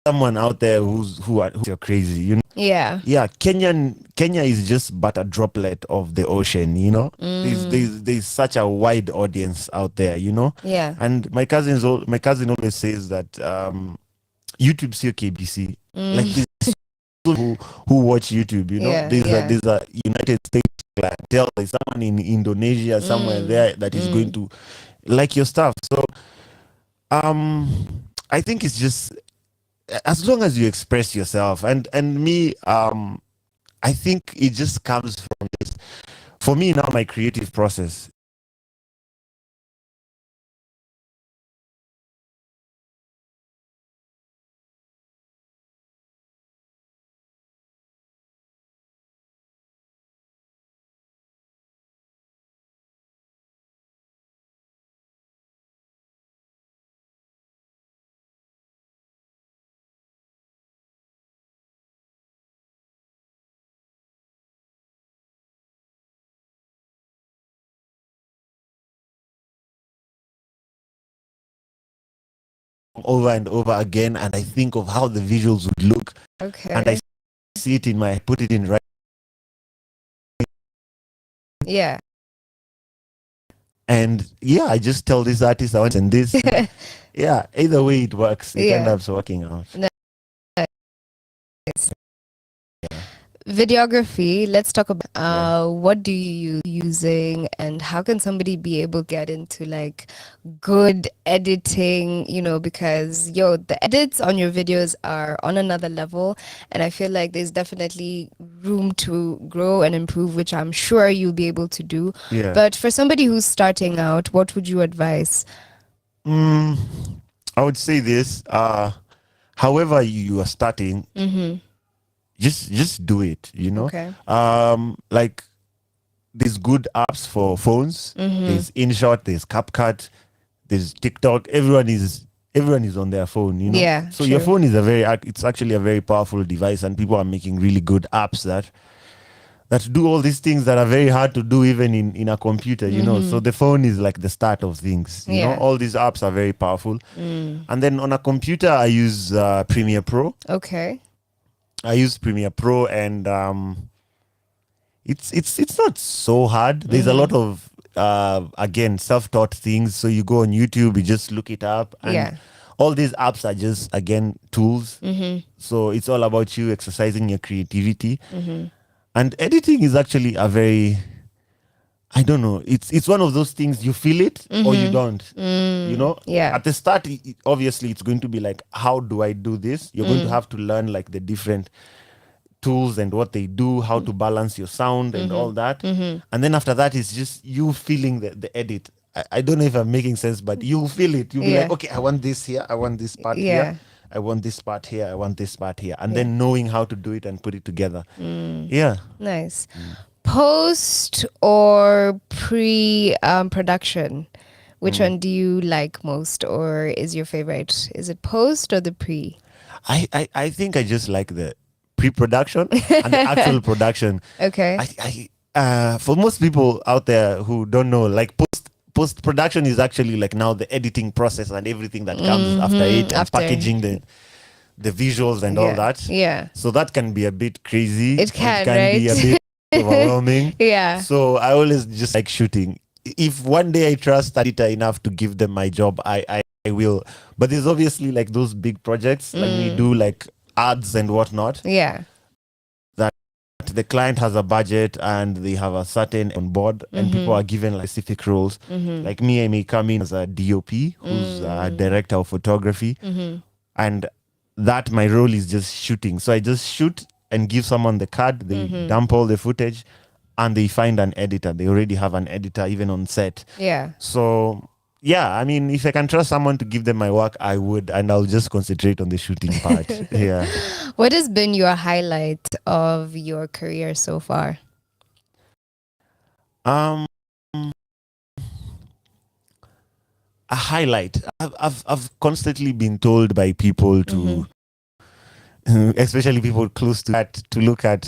someone out there who's you're crazy, you know. Yeah. Kenya is just but a droplet of the ocean, you know. There's such a wide audience out there, you know. Yeah. And my cousin always says that YouTube see KBC, like there's people who watch YouTube, you know. Yeah, There's a United States clientele, there's someone in Indonesia somewhere there that is going to like your stuff. So I think it's just as long as you express yourself, and me, I think it just comes from this. For me now, my creative process. Over and over again, and I think of how the visuals would look, Okay. and I see it put it in right. Yeah. And yeah, I just tell this artist I want and this. Yeah, either way it works. It ends up working out. Videography, let's talk about what do you using and how can somebody be able to get into like good editing, you know, because the edits on your videos are on another level, and I feel like there's definitely room to grow and improve, which I'm sure you'll be able to do. Yeah. But for somebody who's starting out, what would you advise? I would say this, however you are starting, just do it, you know. Okay. Like there's good apps for phones. There's InShot, there's CapCut, there's TikTok. Everyone is on their phone, you know. Yeah, So your true. phone is it's actually a very powerful device, and people are making really good apps that do all these things that are very hard to do even in a computer, you know. So the phone is like the start of things, you know. Yeah. All these apps are very powerful. And then on a computer, I use Premiere Pro. Okay. I use Premiere Pro, and it's not so hard. There's a lot of again self-taught things. So you go on YouTube, you just look it up, and Yeah. all these apps are just, again, tools. So it's all about you exercising your creativity. And editing is actually a very, I don't know, it's one of those things, you feel it or you don't. You know? Yeah. At the start, obviously, it's going to be like, how do I do this? You're going to have to learn like the different tools and what they do, how to balance your sound and all that. And then after that, it's just you feeling the edit. I don't know if I'm making sense, but you'll feel it. You'll be like, okay, I want this here, I want this part here, I want this part here, I want this part here. And then knowing how to do it and put it together. Yeah. Nice. Post or pre production? Which one do you like most, or is your favorite? Is it post or the pre? I think I just like the pre-production and the actual production. Okay. For most people out there who don't know, like post production is actually like now the editing process and everything that comes after it, and packaging the visuals and all that. Yeah. So that can be a bit crazy. It can, be a bit overwhelming. Yeah. So I always just like shooting. If one day I trust editor enough to give them my job, I will. But there's obviously like those big projects, like we do like ads and whatnot. Yeah. The client has a budget and they have a certain on board, and people are given like specific roles. Like me, I may come in as a DOP, who's a director of photography, and that my role is just shooting. So I just shoot and give someone the card, they dump all the footage, and they find an editor. They already have an editor even on set. Yeah. So yeah, I mean, if I can trust someone to give them my work, I would, and I'll just concentrate on the shooting part. Yeah. What has been your highlight of your career so far? A highlight. I've constantly been told by people to, especially people close to that, to look at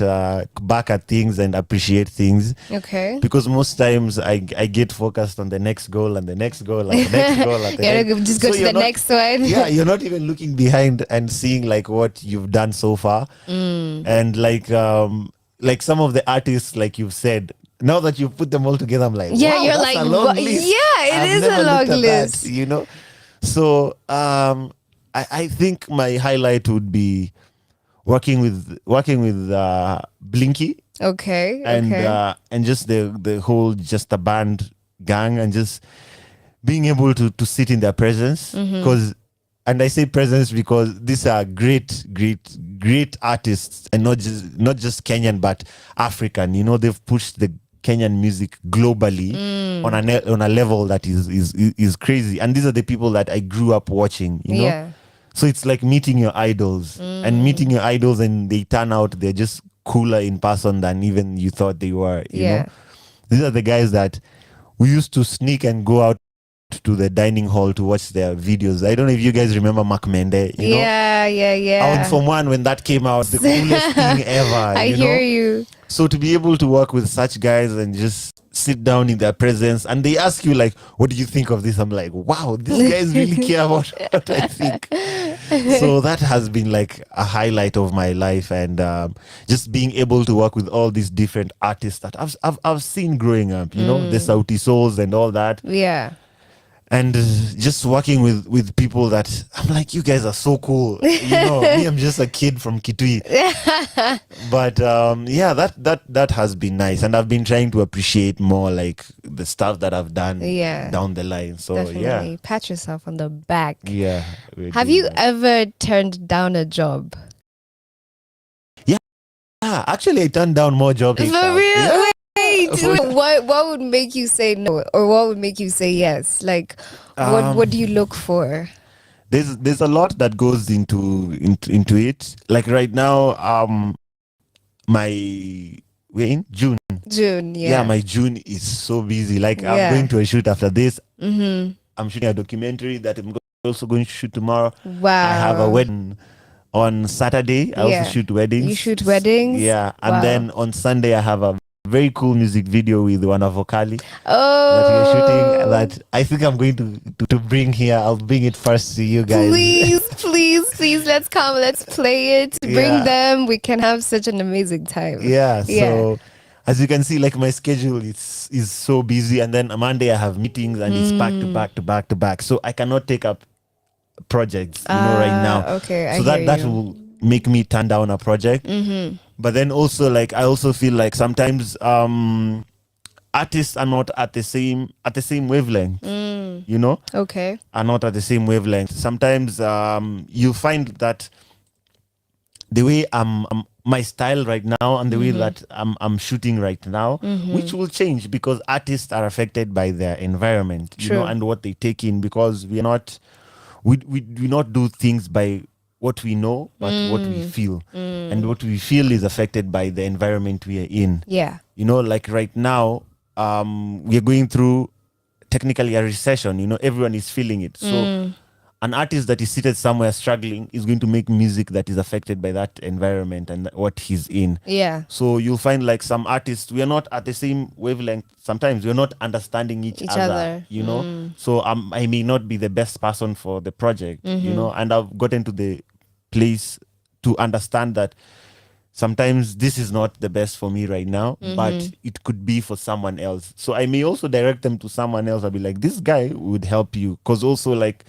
back at things and appreciate things. Okay. Because most times I get focused on the next goal and the next goal and the next goal. And the next. Just go to the next one. Yeah, you're not even looking behind and seeing like what you've done so far. And like some of the artists, like you've said, now that you put them all together, I'm like, Yeah, wow, you're that's like, a long list. yeah, I've it is never a long looked at list. that, you know. So I think my highlight would be working with Blinky. Okay. And just the whole just the band gang, and just being able to sit in their presence, because and I say presence because these are great artists, and not just Kenyan but African. You know, they've pushed the Kenyan music globally on a level that is crazy, and these are the people that I grew up watching, you know. Yeah. So it's like meeting your idols, and they turn out they're just cooler in person than even you thought they were, you know. These are the guys that we used to sneak and go out to the dining hall to watch their videos. I don't know if you guys remember Mark Mende, you know? Yeah. Out from one when that came out, the coolest thing ever. I hear you. So to be able to work with such guys and just sit down in their presence, and they ask you like, what do you think of this? I'm like, wow, these guys really care about what I think. So that has been like a highlight of my life, and just being able to work with all these different artists that I've seen growing up, you know, the Sauti Souls and all that. Yeah. And just working with people that I'm like, you guys are so cool. You know, me, I'm just a kid from Kitui. But yeah, that has been nice. And I've been trying to appreciate more like the stuff that I've done down the line. So Definitely. Pat yourself on the back. Yeah. Have you ever turned down a job? Yeah. Actually, I turned down more jobs. For real? Yeah. What would make you say no, or what would make you say yes? Like, what do you look for? There's a lot that goes into it. Like right now, we're in June. Yeah. My June is so busy. Like I'm going to a shoot after this. I'm shooting a documentary that I'm also going to shoot tomorrow. Wow. I have a wedding on Saturday. I also shoot weddings. You shoot weddings? Yeah. And then on Sunday I have a very cool music video with Wana Vocali that we're shooting, that I think I'm going to bring here. I'll bring it first to you guys. Please, let's come, let's play it. Bring them. We can have such an amazing time. So as you can see, like my schedule is so busy, and then on Monday I have meetings, and it's back to back. So I cannot take up projects, right now. Okay, I so hear that you. will make me turn down a project. But then also, like, I also feel like sometimes artists are not at the same wavelength. Okay. Are not at the same wavelength. Sometimes you find that the way I'm my style right now and the way that I'm shooting right now, which will change because artists are affected by their environment, True. and what they take in, because we do not do things by what we know, but what we feel. And what we feel is affected by the environment we are in. Yeah. Like right now, we are going through technically a recession. Everyone is feeling it. So an artist that is seated somewhere struggling is going to make music that is affected by that environment and what he's in. Yeah. So you'll find like some artists, we are not at the same wavelength. Sometimes we're not understanding each other. So I may not be the best person for the project, and I've gotten to the place to understand that sometimes this is not the best for me right now, but it could be for someone else. So I may also direct them to someone else. I'll be like, this guy would help you. Because also like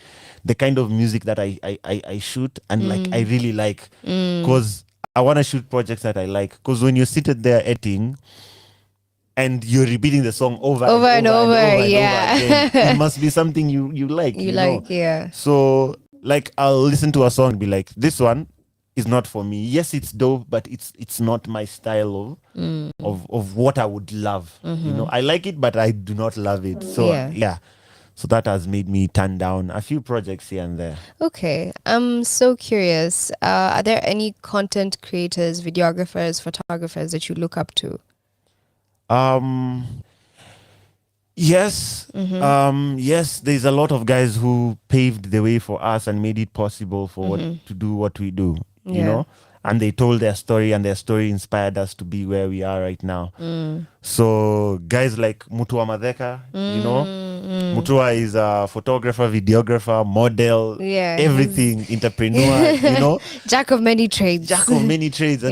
the kind of music that I shoot and like I really like. Because I want to shoot projects that I like. Because when you're seated there editing and you're repeating the song over and over again, it must be something you like. You like, yeah. So like I'll listen to a song and be like, this one is not for me. Yes, it's dope, but it's not my style of what I would love. I like it, but I do not love it. So yeah. So that has made me turn down a few projects here and there. Okay, I'm so curious. Are there any content creators, videographers, photographers that you look up to? Yes. Yes, there's a lot of guys who paved the way for us and made it possible for to do what we do. And they told their story, and their story inspired us to be where we are right now. So guys like Mutua Madheka, Mutua is a photographer, videographer, model, everything, entrepreneur, Jack of many trades. And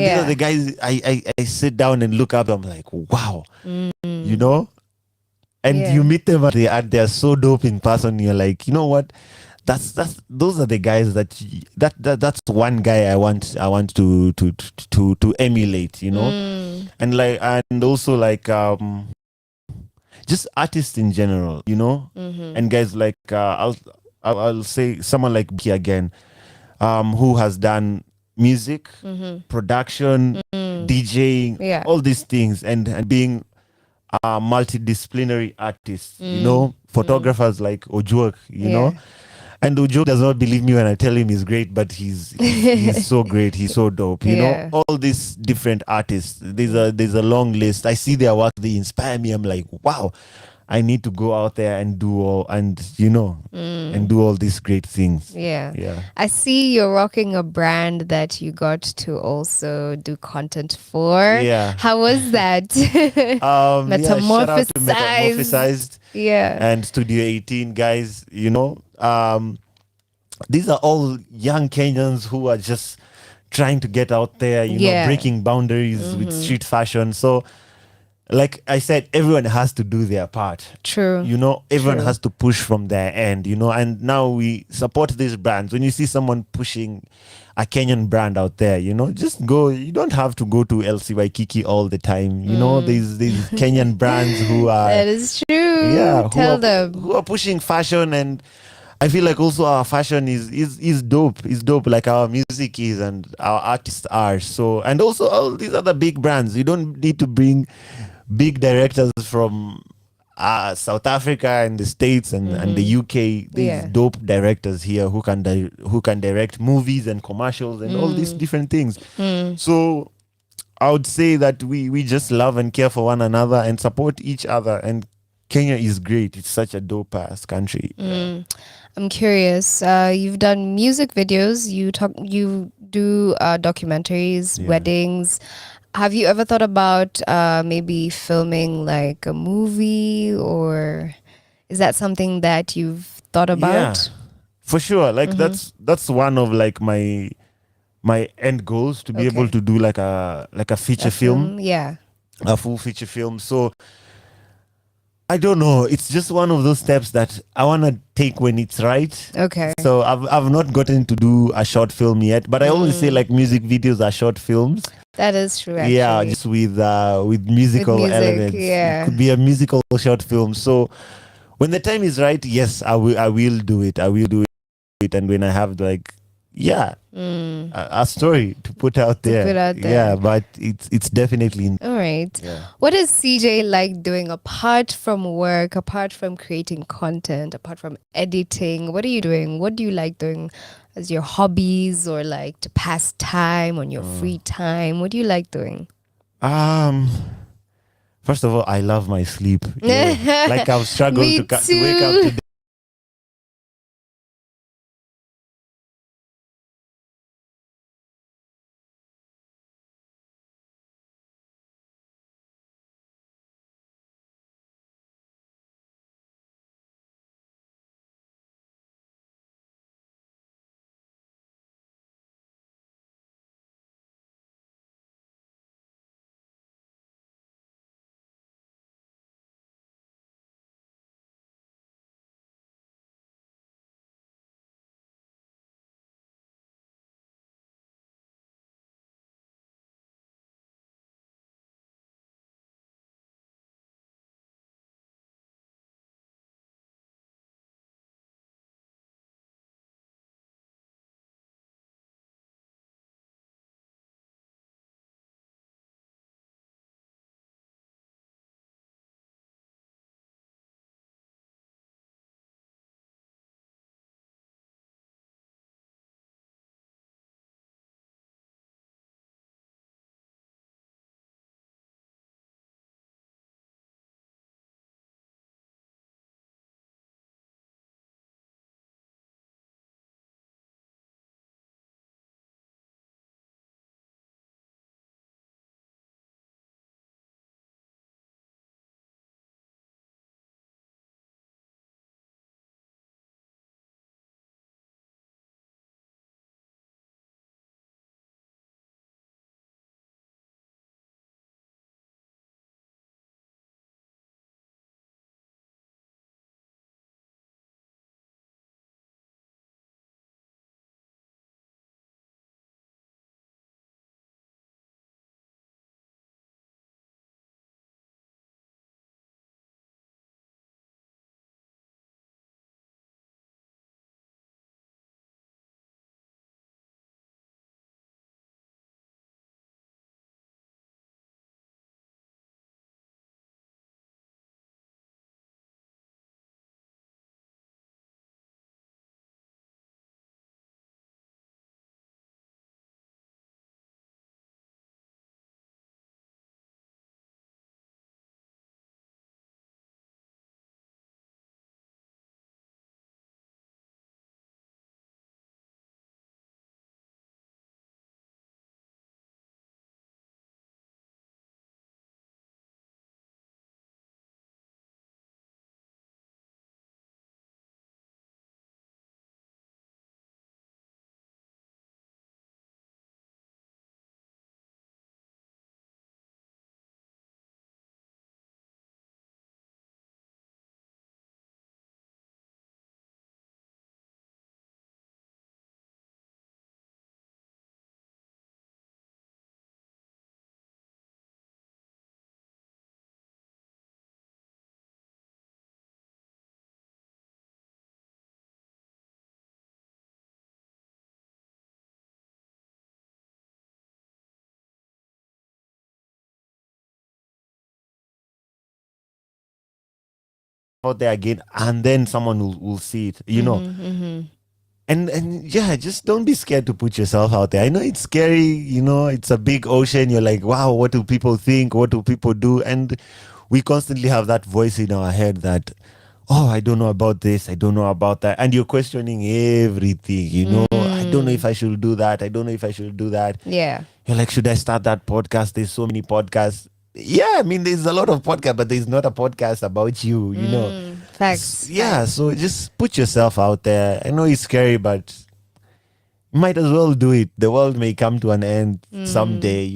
these are the guys I sit down and look up. I'm like, wow, and you meet them and they're so dope in person. You're like, you know what? Those are the guys that's one guy I want to emulate, and also like just artists in general, and guys like I'll say someone like Biki again, who has done music, production, DJing, all these things, and being a multidisciplinary artist, photographers like Ojuok, and Ojuok does not believe me when I tell him he's great, but he's so great, he's so dope, all these different artists. There's a long list. I see their work, they inspire me. I'm like, wow, I need to go out there and do all and do all these great things. Yeah. I see you're rocking a brand that you got to also do content for. Yeah. How was that? Metamorphosized. Yeah. And Studio 18 guys, these are all young Kenyans who are just trying to get out there, breaking boundaries with street fashion. So like I said, everyone has to do their part. True. Everyone has to push from their end, and now we support these brands. When you see someone pushing a Kenyan brand out there, just go. You don't have to go to LCY Kiki all the time. These Kenyan brands who are... That is true. Yeah. Tell them. Who are pushing fashion, and I feel like also our fashion is dope. It's dope like our music is and our artists are. So, and also all these other big brands. You don't need to bring big directors from South Africa and the States and the UK. These dope directors here who can direct movies and commercials and all these different things. So I would say that we just love and care for one another and support each other. And Kenya is great. It's such a dope ass country. I'm curious. You've done music videos. You do documentaries, weddings. Have you ever thought about maybe filming like a movie, or is that something that you've thought about? Yeah, for sure. Like that's one of like my end goals, to be able to do like a feature film. Yeah. A full feature film. So I don't know. It's just one of those steps that I want to take when it's right. Okay. So I've not gotten to do a short film yet, but I always say like music videos are short films. That is true, actually. Yeah, just with musical music, elements. yeah. It could be a musical short film. So when the time is right, yes, I will do it. I will do it. And when I have like a story to put out there. Yeah, but it's definitely All right. Yeah. What does CJ like doing apart from work, apart from creating content, apart from editing? What are you doing? What do you like doing as your hobbies or like to pass time on your free time? What do you like doing? First of all, I love my sleep. Yeah. Like I've struggled Me to wake up too. today. Out there again, and then someone will see it, you know. And yeah, just don't be scared to put yourself out there. I know it's scary, you know, it's a big ocean. You're like, wow, what do people think? What do people do? And we constantly have that voice in our head that, oh, I don't know about this, I don't know about that. And you're questioning everything, you know. I don't know if I should do that. I don't know if I should do that. Yeah. You're like, should I start that podcast? There's so many podcasts. Yeah, I mean, there's a lot of podcasts, but there's not a podcast about you, you know. Facts. Yeah, so just put yourself out there. I know it's scary, but might as well do it. The world may come to an end someday,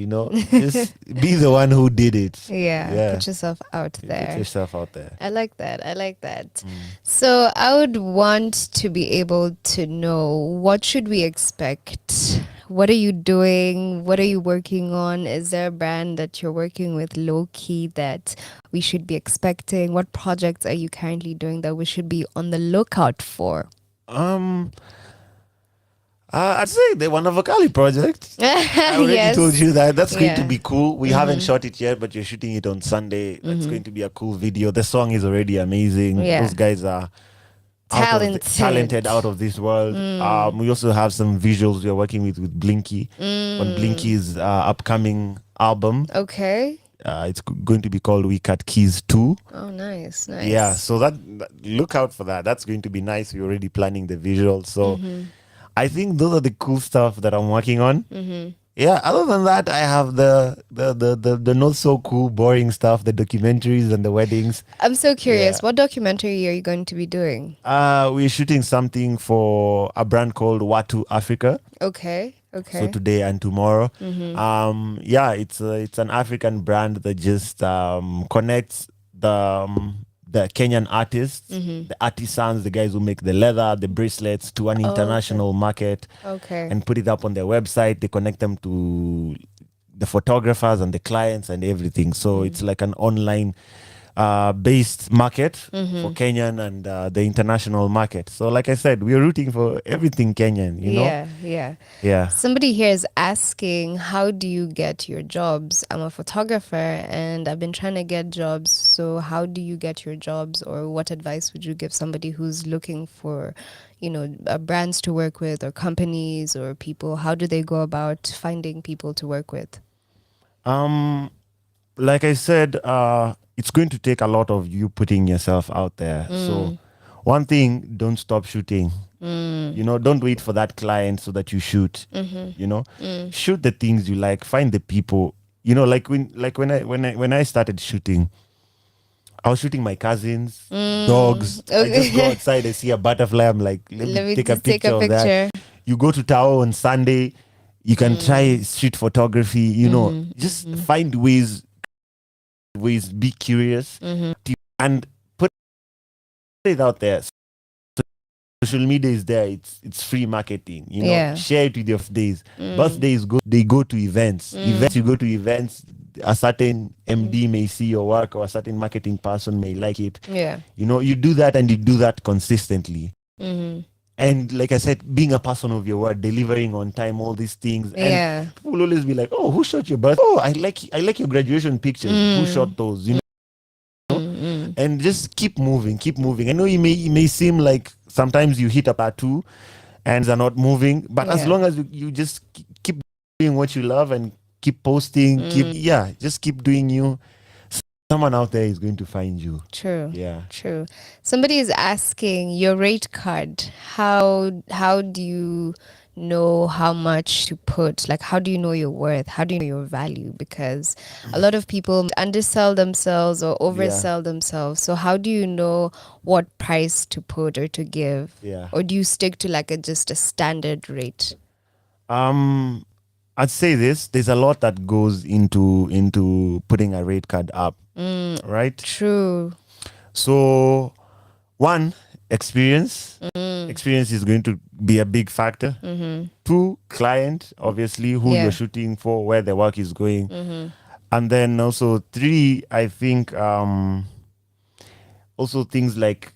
Just be the one who did it. Yeah, put yourself out there. Put yourself out there. I like that. So I would want to be able to know, what should we expect? What are you doing? What are you working on? Is there a brand that you're working with low key that we should be expecting? What projects are you currently doing that we should be on the lookout for? I'd say the One of a Kali project. I already told you that. That's going to be cool. We haven't shot it yet, but you're shooting it on Sunday. That's going to be a cool video. The song is already amazing. Yeah. Those guys are talented, out of this world. We also have some visuals we are working with Blinky on Blinky's upcoming album. Okay. It's going to be called We Cut Keys 2. Oh, nice. Yeah, so that look out for that. That's going to be nice. We're already planning the visuals. So I think those are the cool stuff that I'm working on. Yeah, other than that, I have the not so cool, boring stuff, the documentaries and the weddings. I'm so curious. What documentary are you going to be doing? We're shooting something for a brand called Watu Africa. Okay. So today and tomorrow. It's an African brand that just connects the Kenyan artists, the artisans, the guys who make the leather, the bracelets, to an international market. Okay. And put it up on their website. They connect them to the photographers and the clients and everything. So it's like an online based market for Kenyan and the international market. So like I said, we're rooting for everything Kenyan, Yeah. Somebody here is asking, how do you get your jobs? I'm a photographer and I've been trying to get jobs. So how do you get your jobs, or what advice would you give somebody who's looking for, brands to work with, or companies or people? How do they go about finding people to work with? Like I said, it's going to take a lot of you putting yourself out there. So one thing, don't stop shooting. Don't wait for that client so that you shoot. Shoot the things you like, find the people. When I started shooting, I was shooting my cousins, dogs. I just go outside, I see a butterfly, I'm like, let me take a picture of that. You go to Tao on Sunday, you can try street photography, just find ways, be curious, and put it out there. Social media is there. It's free marketing. Share it with your days. Birthdays they go to events. You go to events. A certain MD may see your work, or a certain marketing person may like it. Yeah. You do that, and you do that consistently. And like I said, being a person of your word, delivering on time, all these things. And people will always be like, "Oh, who shot your birth? Oh, I like your graduation pictures. Who shot those?" And just keep moving. I know it may seem like sometimes you hit a plateau and they're not moving, but as long as you just keep doing what you love and keep posting, just keep doing you, someone out there is going to find you. True. Yeah. True. Somebody is asking, your rate card, how do you know how much to put? Like, how do you know your worth? How do you know your value? Because a lot of people undersell themselves or oversell themselves. So how do you know what price to put or to give? Yeah. Or do you stick to like just a standard rate? I'd say this. There's a lot that goes into putting a rate card up, right? True. So, one, experience. Experience is going to be a big factor. 2, client, obviously, who you're shooting for, where the work is going. And then also 3, I think also things like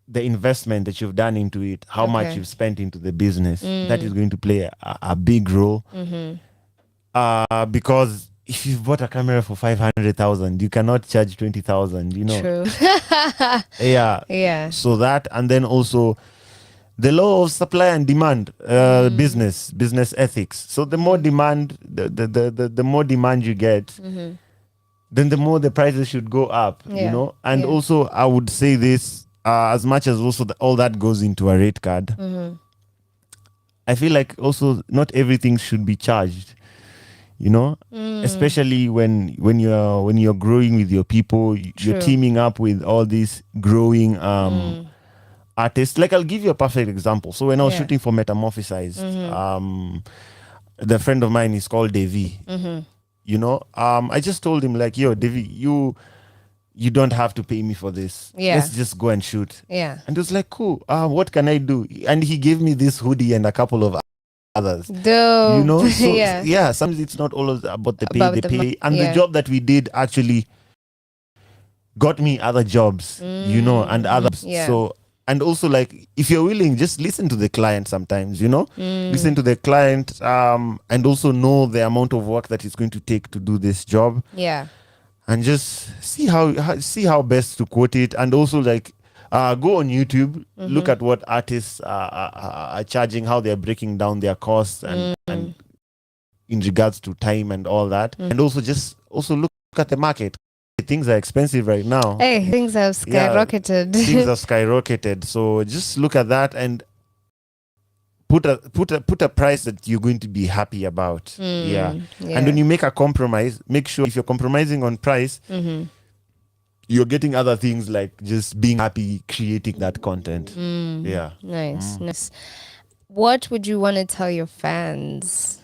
the investment that you've done into it, how much you've spent into the business. That is going to play a big role. Because if you've bought a camera for 500,000, you cannot charge 20,000, True. Yeah. So that, and then also the law of supply and demand, business ethics. So the more demand, the more demand you get, then the more the prices should go up, And also, I would say this, as much as also all that goes into a rate card, I feel like also not everything should be charged. Especially when you're growing with your people, you're teaming up with all these growing artists. Like, I'll give you a perfect example. So when I was Yeah. shooting for Metamorphosized, the friend of mine is called Devi. You know, I just told him like, yo, Devi, you don't have to pay me for this. Yeah. Let's just go and shoot. Yeah. And it was like, cool. What can I do? And he gave me this hoodie and a couple of others. Dope. You know, so yeah. sometimes it's not all about the pay. About The the pay and yeah. the job that we did actually got me other jobs. You know, and others. Yeah. So, and also, like, if you're willing, just listen to the client sometimes. You know, listen to the client, and also know the amount of work that it's going to take to do this job. Yeah. And just see how best to quote it, and also like go on YouTube, look at what artists are charging, how they're breaking down their costs, and in regards to time and all that, and also look at the market. Things are expensive right now. Hey, things have skyrocketed. Things have skyrocketed. So just look at that and put a price that you're going to be happy about. Yeah. And when you make a compromise, make sure if you're compromising on price, you're getting other things like just being happy creating that content. Yeah. Nice. What would you want to tell your fans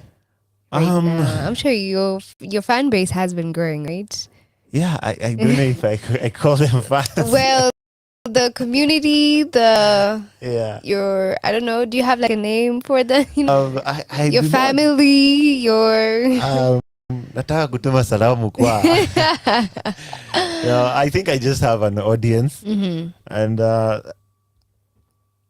right now? I'm sure your fan base has been growing, right? Yeah, I don't know if I call them fans. Well, the community, yeah. I don't know, do you have like a name for them? You know, I your do family, your nataka kutuma salamu kwa. I think I just have an audience, and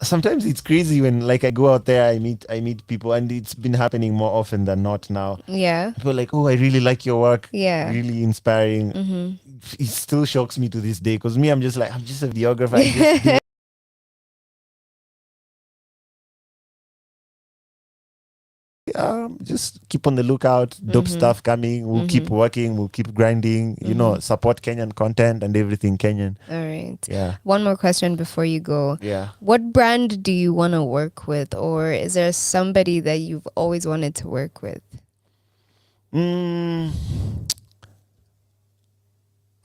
sometimes it's crazy when like I go out there, I meet people, and it's been happening more often than not now. Yeah. People are like, oh, I really like your work. Yeah. Really inspiring. It still shocks me to this day because I'm just a videographer. I just do just keep on the lookout. Dope stuff coming. We'll keep working. We'll keep grinding. You know, support Kenyan content and everything Kenyan. All right. Yeah. One more question before you go. Yeah. What brand do you want to work with, or is there somebody that you've always wanted to work with?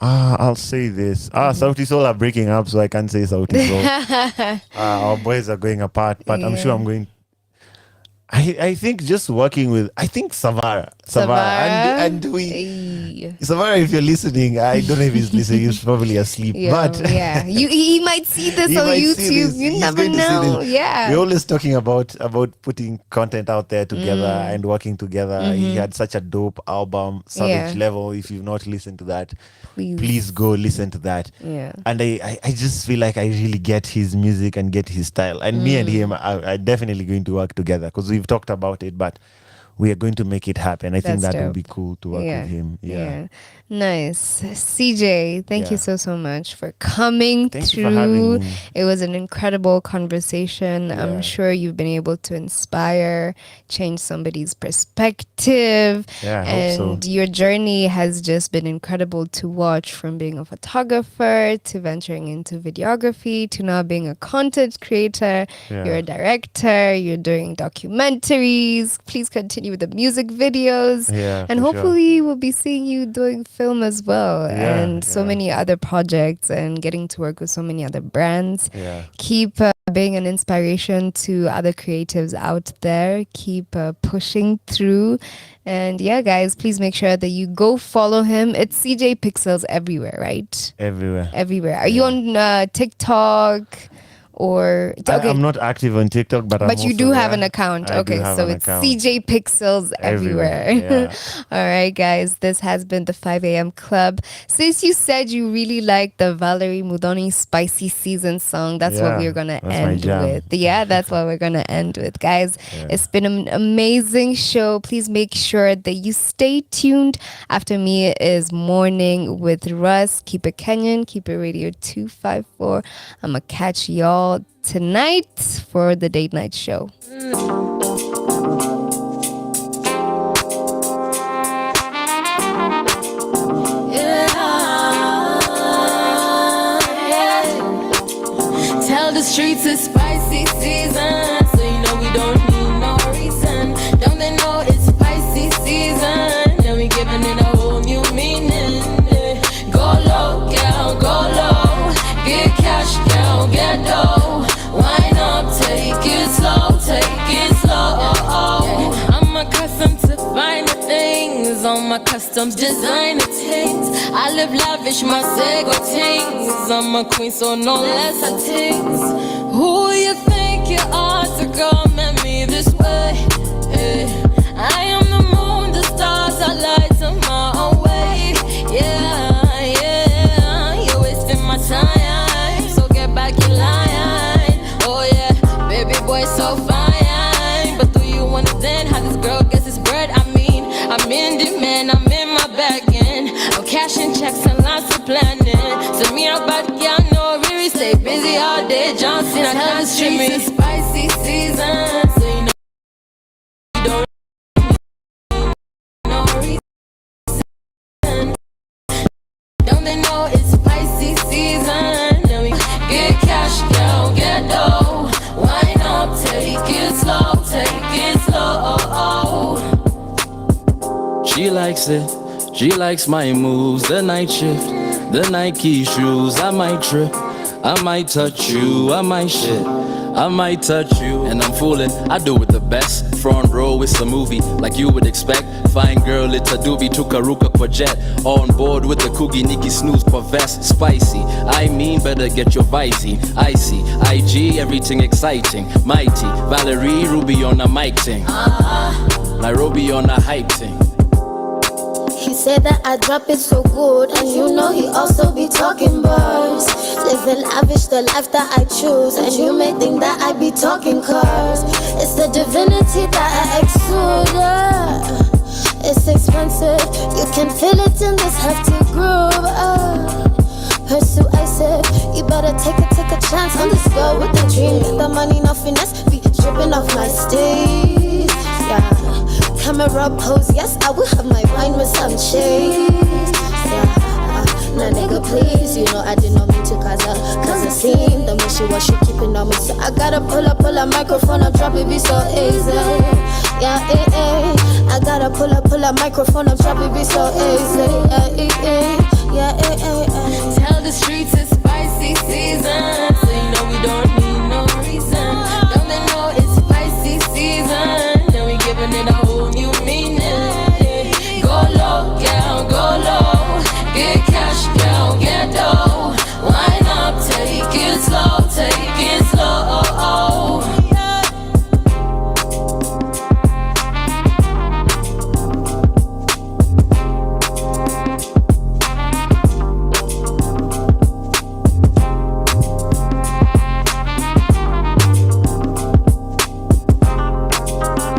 I'll say this. Sauti Sol are breaking up, so I can't say Sauti Sol. Our boys are going apart, but I'm sure I'm going. I think just working with, I think Savara. And we, Savara, if you're listening, I don't know if he's listening, he's probably asleep. But he might see this on YouTube. You never know. Yeah. We're always talking about putting content out there together and working together. He had such a dope album, Savage Level. If you've not listened to that, please go listen to that. Yeah. And I just feel like I really get his music and get his style. And me and him are definitely going to work together because we've talked about it, but we are going to make it happen. I think that would be cool to work with him. Yeah. Nice. CJ, thank you so much for coming through. Thank you for having me. It was an incredible conversation. I'm sure you've been able to inspire, change somebody's perspective. Yeah, I and hope so. your journey has just been incredible to watch, from being a photographer to venturing into videography to now being a content creator. Yeah. You're a director, you're doing documentaries. Please continue with the music videos. Yeah, And for hopefully we'll be seeing you doing film as well, Yeah, and so many other projects, and getting to work with so many other brands. Yeah. Keep being an inspiration to other creatives out there. Keep pushing through. And yeah, guys, please make sure that you go follow him. It's CJ Pixels everywhere, right? Everywhere. Are you on TikTok? Or I'm not active on TikTok, but you do have an account. Okay, so it's CJ Pixels everywhere. Yeah. All right, guys, this has been the 5 a.m. Club. Since you said you really like the Valerie Mudoni Spicy Season song, that's what we're going to end with. Yeah, that's what we're going to end with. Guys, it's been an amazing show. Please make sure that you stay tuned. After me is Morning with Russ. Keep it Kenyan, keep it Radio 254. I'm going to catch y'all tonight for the date night show. Tell the streets it's spicy season, so you know we don't need no reason. Don't they know it's spicy season? Then we giving it a whole new meaning. Go low, girl, go low. Get cash, girl, get dough. customs, designer things. I live lavish, my Sego things. I'm a queen, so no less of things. Who you think you are to come at me this way? I am the moon, the stars are lights on my own way. Yeah, you're wasting my time, so get back in line. Oh yeah, baby boy so fine, but do you understand how this girl gets his bread? I mean, I'm in demand, I'm in my bag end. I'm cashing checks and lots of planning. So me out back, yeah, I know really stay busy all day. Johnson, I tell the streets it's spicy season, so you know you don't no reason. Don't they know it's spicy season? Then we get cash, girl, get dough. Wine up, take it slow, take it slow. She likes it, she likes my moves, the night shift, the Nike shoes. I might trip, I might touch you, I might shit, I might touch you. And I'm fooling, I do it the best. Front row, it's a movie, like you would expect. Fine girl, it's a doobie, Tukaruka kwa jet. On board with the Coogie Nikki Snooze kwa vest. Spicy, I mean better get your vicey. Icy, IG, everything exciting. Mighty, Valerie, Ruby on a mic thing. Nairobi on a hype thing. He said that I drop it so good, and you know he also be talking bars. Living lavish, the life that I choose, and you may think that I be talking cars. It's the divinity that I exude. It's expensive, you can feel it in this hefty groove. Pursue, I said, you better take a chance on this girl with the dream. Get the money, no finesse, be dripping off my stage. Yeah. Camera pose, yes, I will have my wine with some shades. Yeah, nah nigga please, you know I did not mean to cause a scene. The wishy-washy keeping on me, so I gotta pull a microphone and drop it, be so easy. Yeah, I gotta pull a microphone and drop it, be so easy. Yeah, Tell the streets it's spicy season.